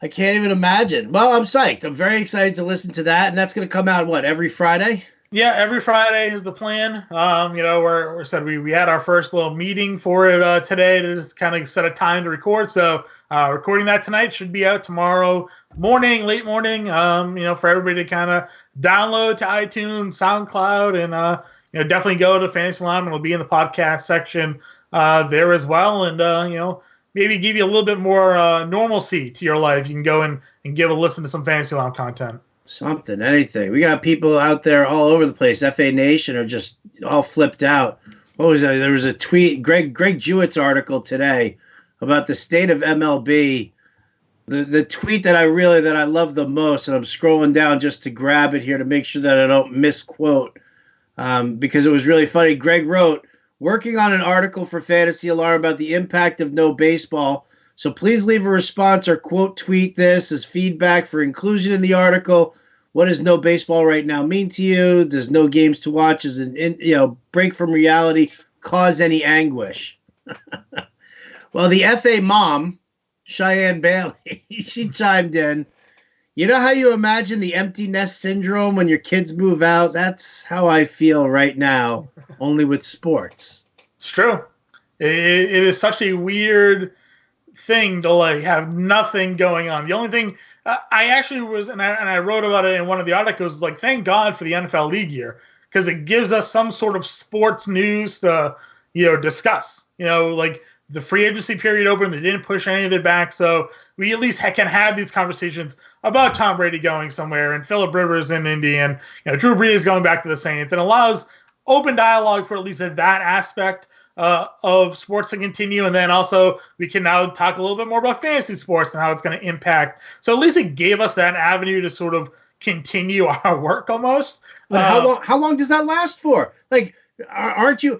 I can't even imagine. Well, I'm psyched. I'm very excited to listen to that. And that's going to come out, every Friday? Yeah, every Friday is the plan. We had our first little meeting for it today to just kind of set a time to record. So recording that tonight, should be out tomorrow morning, late morning, for everybody to kind of download to iTunes, SoundCloud, and definitely go to Fantasy Alarm, and it'll be in the podcast section there as well. And, maybe give you a little bit more normalcy to your life. You can go and give a listen to some Fantasy Alarm content. Something, anything. We got people out there all over the place. FA Nation are just all flipped out. What was that? There was a tweet, Greg Jewett's article today about the state of MLB. The tweet that I love the most, and I'm scrolling down just to grab it here to make sure that I don't misquote, because it was really funny. Greg wrote, "Working on an article for Fantasy Alarm about the impact of no baseball. So please leave a response or quote tweet this as feedback for inclusion in the article. What does no baseball right now mean to you? Does no games to watch as an break from reality cause any anguish?" Well, the FA mom, Cheyenne Bailey, she chimed in. "You know how you imagine the empty nest syndrome when your kids move out? That's how I feel right now, only with sports." It's true. It is such a weird thing to have nothing going on. The only thing I actually was, and I wrote about it in one of the articles, thank God for the NFL league year, because it gives us some sort of sports news to discuss. The free agency period opened, they didn't push any of it back, so we at least can have these conversations about Tom Brady going somewhere and Phillip Rivers in Indy and Drew Brees going back to the Saints, and allows open dialogue for at least that aspect of sports to continue. And then also we can now talk a little bit more about fantasy sports and how it's going to impact. So at least it gave us that avenue to sort of continue our work almost. But how long does that last for? Aren't you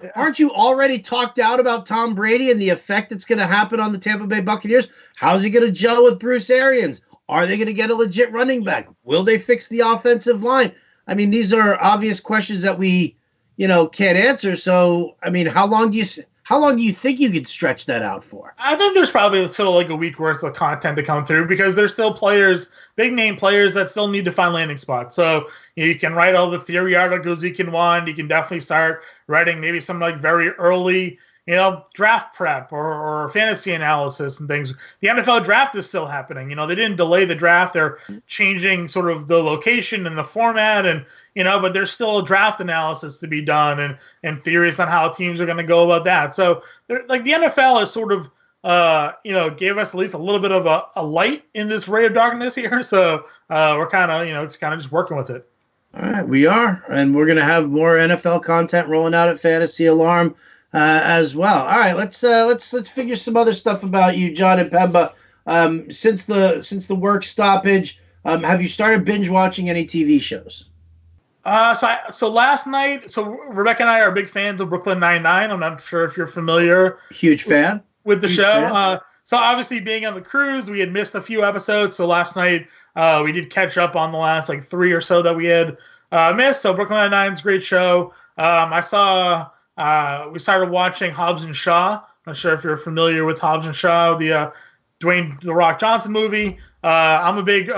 already talked out about Tom Brady and the effect that's going to happen on the Tampa Bay Buccaneers? How's he going to gel with Bruce Arians? Are they going to get a legit running back? Will they fix the offensive line? I mean, these are obvious questions that we, can't answer. So, I mean, how long do you think you could stretch that out for? I think there's probably still like a week worth of content to come through because there's still players, big name players that still need to find landing spots. So you can write all the theory articles you can want. You can definitely start writing maybe some like very early, draft prep or fantasy analysis and things. The NFL draft is still happening. They didn't delay the draft. They're changing sort of the location and the format and, but there's still a draft analysis to be done and theories on how teams are going to go about that. So like the NFL is sort of, gave us at least a little bit of a light in this ray of darkness here. So we're kind of, just working with it. All right, we are, and we're going to have more NFL content rolling out at Fantasy Alarm as well. All right, let's figure some other stuff about you, Jon Impemba. Since the work stoppage, have you started binge watching any TV shows? So last night, Rebecca and I are big fans of Brooklyn Nine-Nine. I'm not sure if you're familiar. Huge fan. With the show. So obviously being on the cruise, we had missed a few episodes. So last night, we did catch up on the last like 3 or so that we had missed. So Brooklyn Nine-Nine's a great show. We started watching Hobbs and Shaw. I'm not sure if you're familiar with Hobbs and Shaw, the Dwayne "The Rock" Johnson movie. I'm a big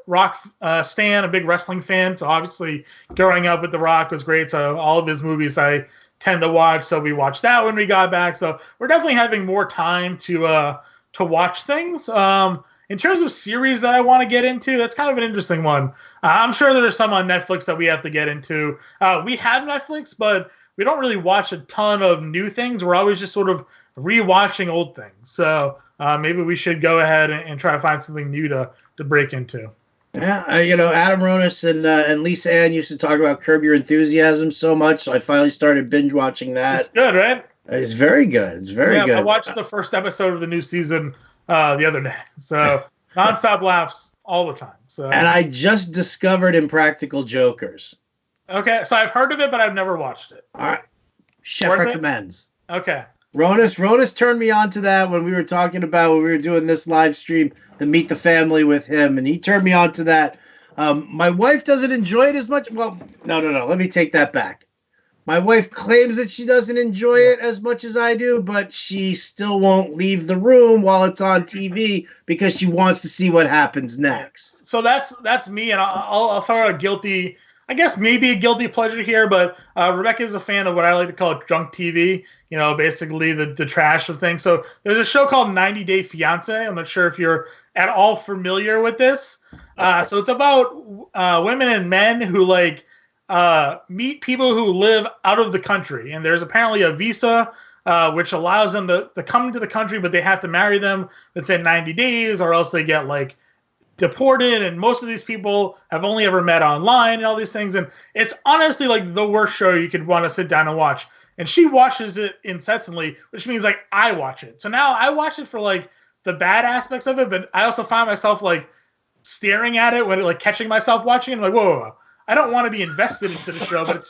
Rock stan, a big wrestling fan. So obviously growing up with The Rock was great. So all of his movies I tend to watch. So we watched that when we got back. So we're definitely having more time to watch things. In terms of series that I want to get into, that's kind of an interesting one. I'm sure there's some on Netflix that we have to get into. We have Netflix, but we don't really watch a ton of new things. We're always just sort of rewatching old things. So maybe we should go ahead and try to find something new to break into. Yeah, Adam Ronis and Lisa Ann used to talk about Curb Your Enthusiasm so much, so I finally started binge watching that. It's good, right? It's very good. It's very good. I watched the first episode of the new season the other day, so nonstop laughs all the time. So, and I just discovered Impractical Jokers. Okay, so I've heard of it, but I've never watched it. All right, chef recommends. Okay. Ronis turned me on to that when we were doing this live stream, the Meet the Family with him, and he turned me on to that. My wife doesn't enjoy it as much. Well, no. Let me take that back. My wife claims that she doesn't enjoy it as much as I do, but she still won't leave the room while it's on TV because she wants to see what happens next. So that's me, and I'll throw a guilty. I guess maybe a guilty pleasure here, but Rebecca is a fan of what I like to call junk TV, basically the trash of things. So there's a show called 90 Day Fiance. I'm not sure if you're at all familiar with this. So it's about women and men who meet people who live out of the country. And there's apparently a visa which allows them to come to the country, but they have to marry them within 90 days or else they get deported, and most of these people have only ever met online and all these things, and it's honestly the worst show you could want to sit down and watch. And she watches it incessantly, which means I watch it. So now I watch it for the bad aspects of it, but I also find myself staring at it when catching myself watching it. I'm whoa. I don't want to be invested into the show, but it's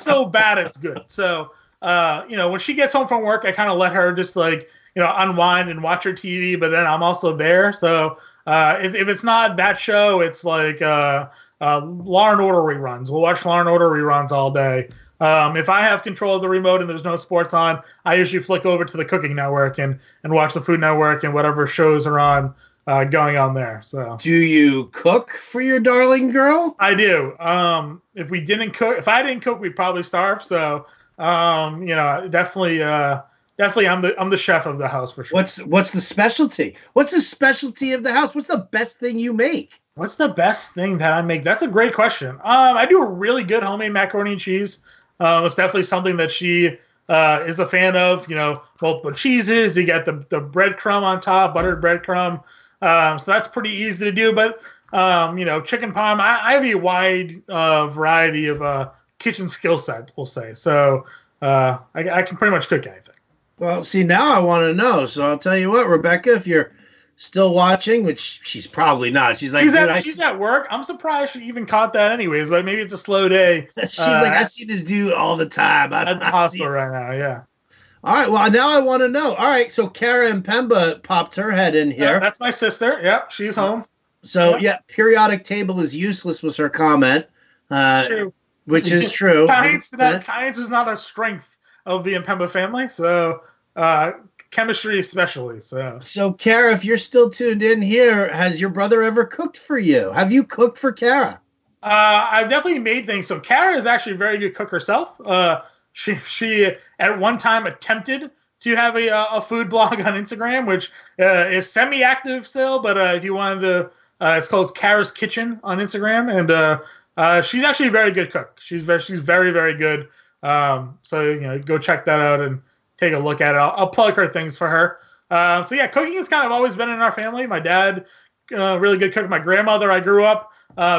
so bad it's good. So when she gets home from work, I kind of let her just unwind and watch her TV, but then I'm also there. So if it's not that show, it's Law and Order reruns. We'll watch Law and Order reruns all day. If I have control of the remote and there's no sports on, I usually flick over to the Cooking Network and watch the Food Network and whatever shows are on going on there. So, do you cook for your darling girl? I do. If I didn't cook, we'd probably starve. So, definitely. Definitely, I'm the chef of the house for sure. What's the specialty? What's the specialty of the house? What's the best thing you make? What's the best thing that I make? That's a great question. I do a really good homemade macaroni and cheese. It's definitely something that she is a fan of. Multiple cheeses. You get the breadcrumb on top, buttered breadcrumb. So that's pretty easy to do. But chicken parm. I have a wide variety of kitchen skill sets, we'll say. So I can pretty much cook anything. Well, see, now I want to know. So I'll tell you what, Rebecca, if you're still watching, which she's probably not. She's at work. I'm surprised she even caught that anyways, but maybe it's a slow day. She's I see this dude all the time. At the hospital right now, yeah. All right, well, now I want to know. All right, so Kara Impemba popped her head in here. Yeah, that's my sister. Yeah, she's home. So, periodic table is useless was her comment. True. Which is true. Science is not a strength of the Impemba family, so chemistry especially. So, Kara, if you're still tuned in here, has your brother ever cooked for you? Have you cooked for Kara? I've definitely made things. So Kara is actually a very good cook herself. She at one time attempted to have a food blog on Instagram, which is semi-active still. But if you wanted to, it's called Kara's Kitchen on Instagram, and she's actually a very good cook. She's very, very good. So go check that out and take a look at it. I'll plug her things for her. So yeah, cooking has kind of always been in our family. My dad, really good cook. My grandmother, I grew up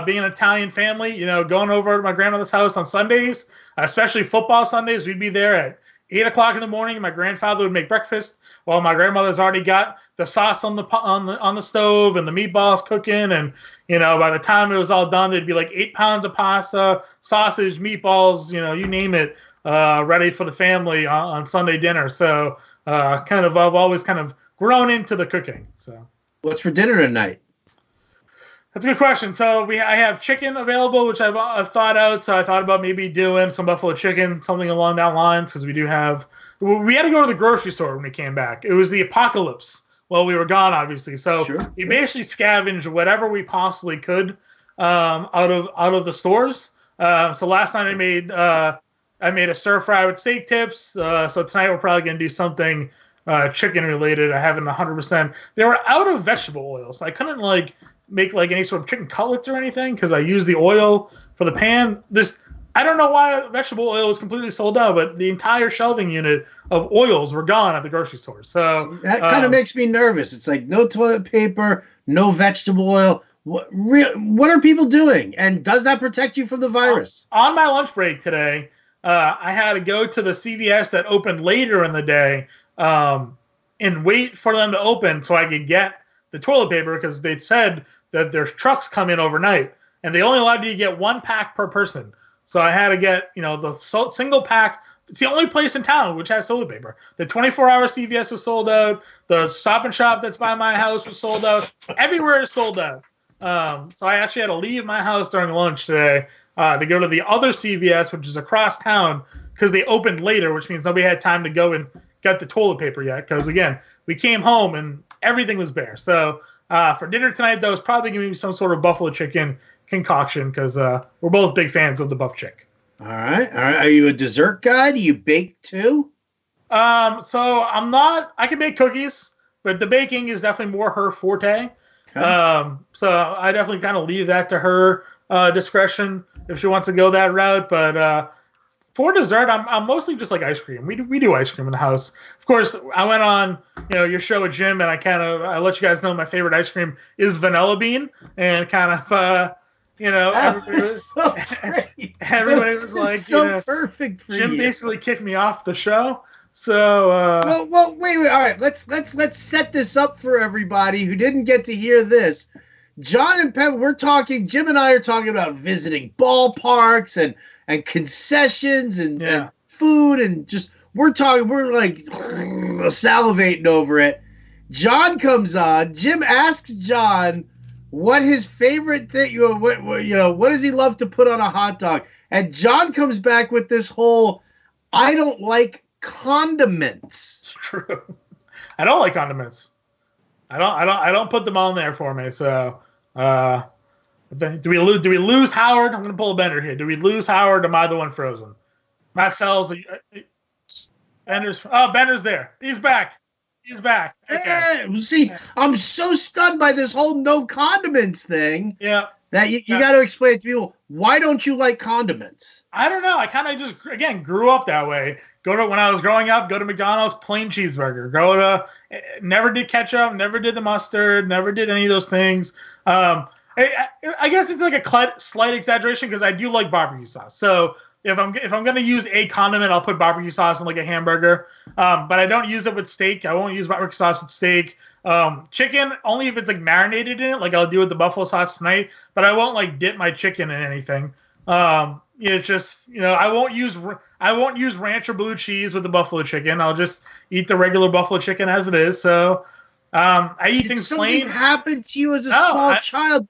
being an Italian family, going over to my grandmother's house on Sundays, especially football Sundays. We'd be there at 8 o'clock in the morning. My grandfather would make breakfast while my grandmother's already got the sauce on the stove and the meatballs cooking. And by the time it was all done, there'd be like 8 pounds of pasta, sausage, meatballs, you name it, ready for the family on Sunday dinner. So I've always kind of grown into the cooking. So what's for dinner tonight? That's a good question. So I have chicken available, which I've thought out. So I thought about maybe doing some buffalo chicken, something along that lines, because we had to go to the grocery store when we came back. It was the apocalypse while we were gone, obviously. So we basically scavenged whatever we possibly could out of the stores. So last night I made a stir fry with steak tips. So tonight we're probably gonna do something chicken related. I haven't 100%. They were out of vegetable oil, so I couldn't make any sort of chicken cutlets or anything because I used the oil for the pan. I don't know why vegetable oil was completely sold out, but the entire shelving unit of oils were gone at the grocery store. So that kind of makes me nervous. It's like no toilet paper, no vegetable oil. What are people doing? And does that protect you from the virus? On my lunch break today, I had to go to the CVS that opened later in the day and wait for them to open so I could get the toilet paper because they said that there's trucks come in overnight and they only allowed you to get 1 pack per person. So I had to get, the single pack. It's the only place in town which has toilet paper. The 24-hour CVS was sold out. The Stop and Shop that's by my house was sold out. Everywhere is sold out. So I actually had to leave my house during lunch today to go to the other CVS, which is across town, because they opened later, which means nobody had time to go and get the toilet paper yet. Because, again, we came home and everything was bare. So for dinner tonight, though, it's probably going to be some sort of buffalo chicken concoction because we're both big fans of the buff chick. All right. Are you a dessert guy? Do you bake too? So I'm not. I can bake cookies, but the baking is definitely more her forte. Okay. So I definitely kind of leave that to her discretion if she wants to go that route. But for dessert, I'm mostly just like ice cream. We do ice cream in the house. Of course, I went on your show with Jim, and I let you guys know my favorite ice cream is vanilla bean, and kind of everybody was like, so perfect for Jim you. Basically kicked me off the show. So well, wait. All right, let's set this up for everybody who didn't get to hear this. Jon Impemba, Jim and I are talking about visiting ballparks and concessions and food and just we're like salivating over it. Jon comes on. Jim asks Jon what his favorite thing, what does he love to put on a hot dog? And Jon comes back with this whole, I don't like condiments. It's true. I don't like condiments. I don't put them on there for me. So, do we lose Howard? I'm going to pull a Bender here. Do we lose Howard? Am I the one frozen? Matt sells. Bender's there. He's back. He's back. Okay. See, I'm so stunned by this whole no condiments thing. Yeah. That you got to explain to people, why don't you like condiments? I don't know. I kind of just, again, grew up that way. When I was growing up, go to McDonald's, plain cheeseburger. Never did ketchup, never did the mustard, never did any of those things. I guess it's like a slight exaggeration because I do like barbecue sauce. So if I'm going to use a condiment, I'll put barbecue sauce on like a hamburger. But I don't use it with steak. I won't use barbecue sauce with steak. Chicken, only if it's like marinated in it, like I'll do with the buffalo sauce tonight. But I won't like dip my chicken in anything. It's just, I won't use ranch or blue cheese with the buffalo chicken. I'll just eat the regular buffalo chicken as it is. So I eat things plain. Something happened to you as a small child?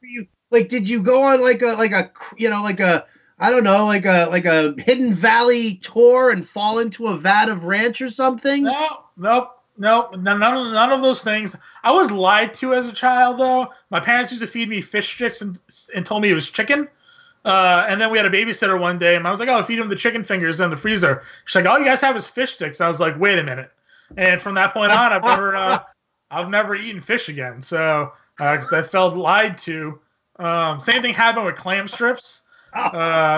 Did you go on like a I don't know, like a Hidden Valley tour and fall into a vat of ranch or something? Nope. None of those things. I was lied to as a child, though. My parents used to feed me fish sticks and told me it was chicken. And then we had a babysitter one day, and I was like, "Oh, feed him the chicken fingers in the freezer." She's like, "All you guys have is fish sticks." I was like, "Wait a minute." And from that point on, I've never eaten fish again. So because I felt lied to. Same thing happened with clam strips.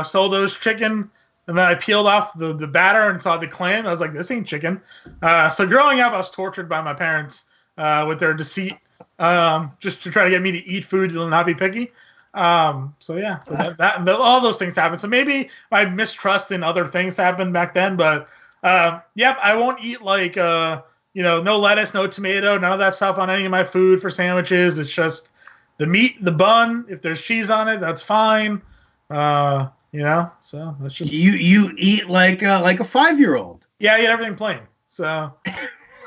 Sold those chicken. And then I peeled off the batter and saw the clam. I was like, this ain't chicken. So growing up, I was tortured by my parents with their deceit, just to try to get me to eat food and not be picky. So all those things happen. So maybe my mistrust in other things happened back then. But I won't eat like no lettuce, no tomato, none of that stuff on any of my food for sandwiches. It's just the meat, the bun. If there's cheese on it, that's fine. So that's just you eat like a 5-year-old. Yeah, I eat everything plain. So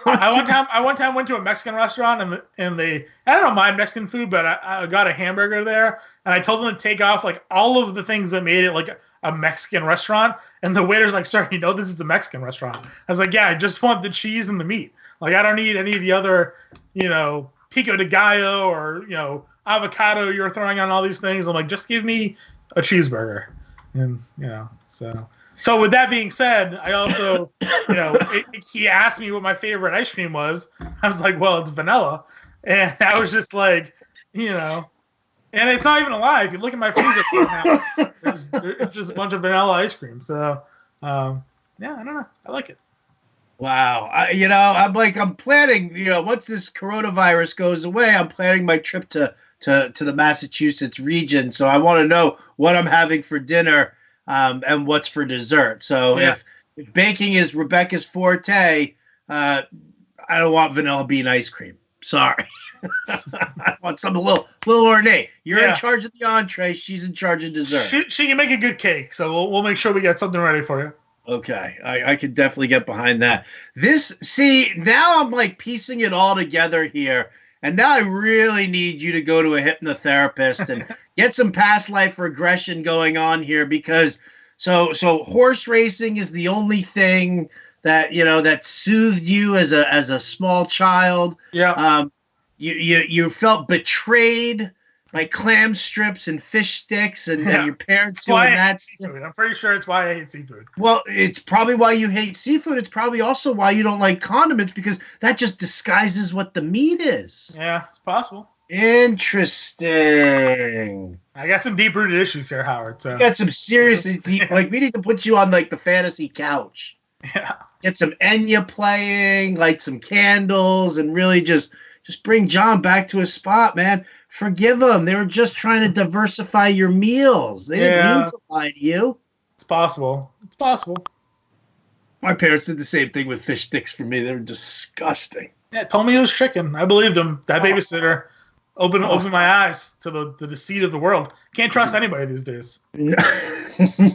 I one time went to a Mexican restaurant and they I don't mind Mexican food, but I got a hamburger there and I told them to take off like all of the things that made it like a Mexican restaurant, and the waiter's like, "Sir, this is a Mexican restaurant." I was like, "Yeah, I just want the cheese and the meat. Like I don't need any of the other pico de gallo or avocado you're throwing on all these things. I'm like, just give me a cheeseburger." And so with that being said, I also he asked me what my favorite ice cream was. I was like, well, it's vanilla, and I was just like, and it's not even a lie. If you look at my freezer right now, it's just a bunch of vanilla ice cream. So I don't know, I like it. Wow. I'm planning, once this coronavirus goes away, I'm planning my trip to the Massachusetts region. So I want to know what I'm having for dinner and what's for dessert. So if baking is Rebecca's forte, I don't want vanilla bean ice cream. Sorry. I want something a little ornate. You're in charge of the entree. She's in charge of dessert. She can make a good cake. So we'll make sure we get something ready for you. Okay, I could definitely get behind that. Now I'm like piecing it all together here. And now I really need you to go to a hypnotherapist and get some past life regression going on here, because so horse racing is the only thing that that soothed you as a small child. Yeah. You felt betrayed by clam strips and fish sticks and your parents doing that. I'm pretty sure it's why I hate seafood. Well, it's probably why you hate seafood. It's probably also why you don't like condiments, because that just disguises what the meat is. Yeah, it's possible. Interesting. I got some deep-rooted issues here, Howard. So you got some serious deep. Like, we need to put you on like the fantasy couch. Yeah. Get some Enya playing, light some candles, and really just bring Jon back to his spot, man. Forgive them. They were just trying to diversify your meals. They didn't mean to lie to you. It's possible. My parents did the same thing with fish sticks for me. They were disgusting. Yeah, told me it was chicken. I believed him. That babysitter opened my eyes to the deceit of the world. Can't trust anybody these days.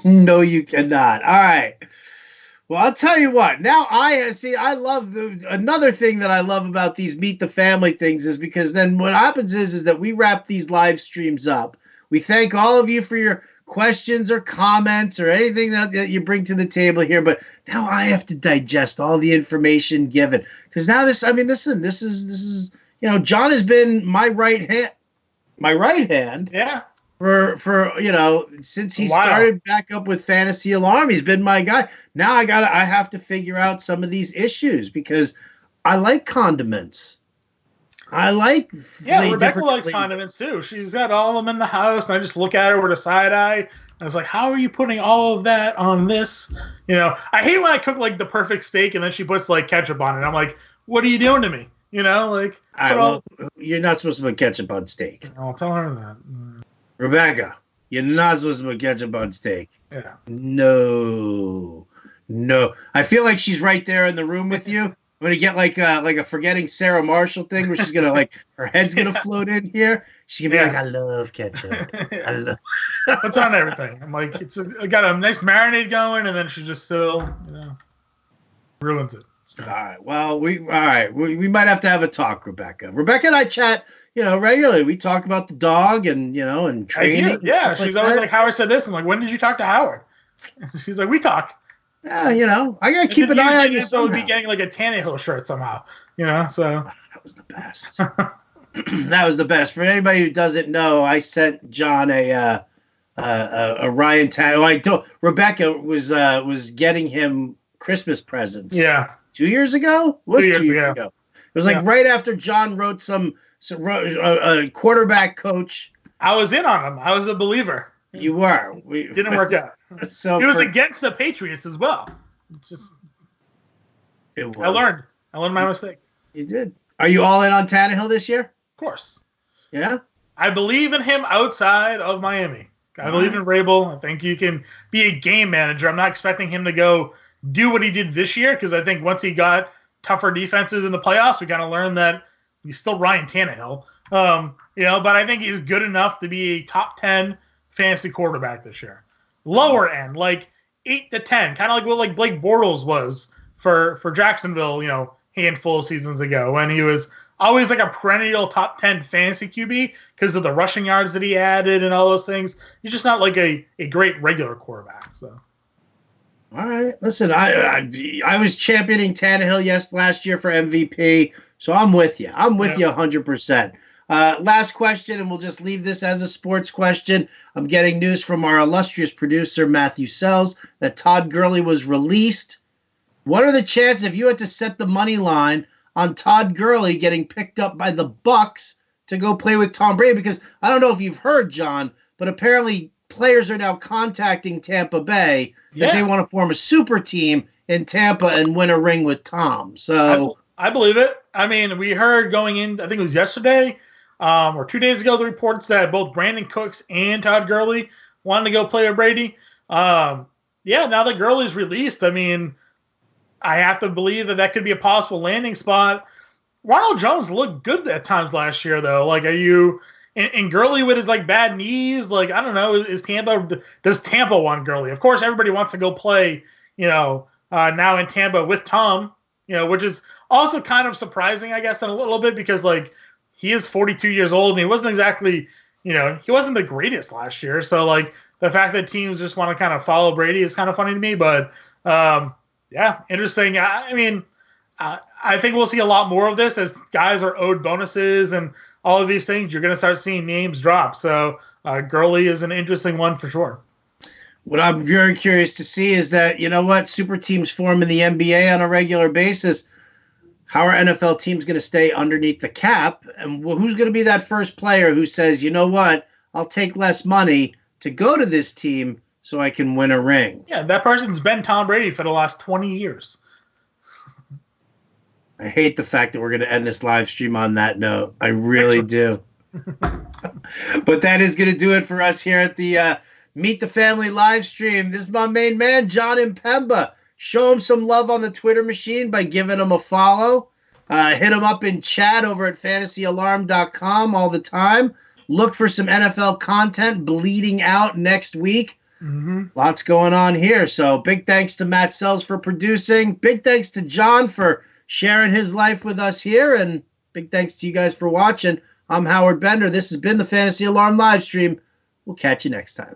No, you cannot. All right. Well, I'll tell you what. Now I love another thing that I love about these Meet the Family things is because then what happens is that we wrap these live streams up. We thank all of you for your questions or comments or anything that you bring to the table here. But now I have to digest all the information given, because now this is Jon has been my right hand. Yeah. For since he started back up with Fantasy Alarm, he's been my guy. Now I have to figure out some of these issues, because I like condiments. Rebecca likes condiments too. She's got all of them in the house, and I just look at her with a side eye. I was like, "How are you putting all of that on this?" I hate when I cook like the perfect steak and then she puts like ketchup on it. I'm like, "What are you doing to me?" You're not supposed to put ketchup on steak. I'll tell her that. Rebecca, you're not supposed to put ketchup on steak. Yeah. No. I feel like she's right there in the room with you. I'm gonna get like a Forgetting Sarah Marshall thing where she's gonna her head's gonna float in here. She's gonna be like, "I love ketchup. I love." It's on everything. I'm like, I got a nice marinade going, and then she just still, ruins it. All right. Well, we might have to have a talk, Rebecca. Rebecca and I chat, regularly we talk about the dog and, and training. Yeah, she's always like, Howard said this. I'm like, when did you talk to Howard? She's like, we talk. Yeah, I got to keep an eye on you. So would be getting like a Tannehill shirt somehow, so. That was the best. That was the best. For anybody who doesn't know, I sent John a Ryan Tannehill. Rebecca was getting him Christmas presents. Yeah. 2 years ago? It was 2 years ago. It was like right after John wrote a quarterback coach. I was in on him. I was a believer. You were. Didn't work out. So it was against the Patriots as well. It was. I learned my mistake. You did. Are you all in on Tannehill this year? Of course. Yeah? I believe in him outside of Miami. I believe in Vrabel. I think he can be a game manager. I'm not expecting him to go do what he did this year because I think once he got tougher defenses in the playoffs, we kind of learned that he's still Ryan Tannehill. But I think he's good enough to be a top 10 fantasy quarterback this year. Lower end, like 8 to 10, kind of like what like Blake Bortles was for Jacksonville, handful of seasons ago when he was always like a perennial top 10 fantasy QB because of the rushing yards that he added and all those things. He's just not like a great regular quarterback. So. All right. Listen, I was championing Tannehill last year for MVP, so I'm with you. I'm with you 100%. Last question, and we'll just leave this as a sports question. I'm getting news from our illustrious producer, Matthew Sells, that Todd Gurley was released. What are the chances if you had to set the money line on Todd Gurley getting picked up by the Bucs to go play with Tom Brady? Because I don't know if you've heard, John, but apparently players are now contacting Tampa Bay that they want to form a super team in Tampa and win a ring with Tom. So I believe it. I mean, we heard going in, I think it was yesterday or 2 days ago, the reports that both Brandon Cooks and Todd Gurley wanted to go play with Brady. Now that Gurley's released, I mean, I have to believe that could be a possible landing spot. Ronald Jones looked good at times last year, though. Like, are you and Gurley with his like bad knees? Like, I don't know. Does Tampa want Gurley? Of course, everybody wants to go play. Now in Tampa with Tom. Which is also kind of surprising, I guess, in a little bit because like he is 42 years old and he wasn't exactly, he wasn't the greatest last year. So like the fact that teams just want to kind of follow Brady is kind of funny to me. But interesting. I mean, I think we'll see a lot more of this as guys are owed bonuses and all of these things. You're going to start seeing names drop. So Gurley is an interesting one for sure. What I'm very curious to see is that, super teams form in the NBA on a regular basis. How are NFL teams going to stay underneath the cap? And who's going to be that first player who says, you know what, I'll take less money to go to this team so I can win a ring? Yeah, that person's been Tom Brady for the last 20 years. I hate the fact that we're going to end this live stream on that note. I really do. But that is going to do it for us here at the Meet the Family live stream. This is my main man, Jon Impemba. Show him some love on the Twitter machine by giving him a follow. Hit him up in chat over at fantasyalarm.com all the time. Look for some NFL content bleeding out next week. Mm-hmm. Lots going on here. So big thanks to Matt Sells for producing. Big thanks to John for sharing his life with us here. And big thanks to you guys for watching. I'm Howard Bender. This has been the Fantasy Alarm live stream. We'll catch you next time.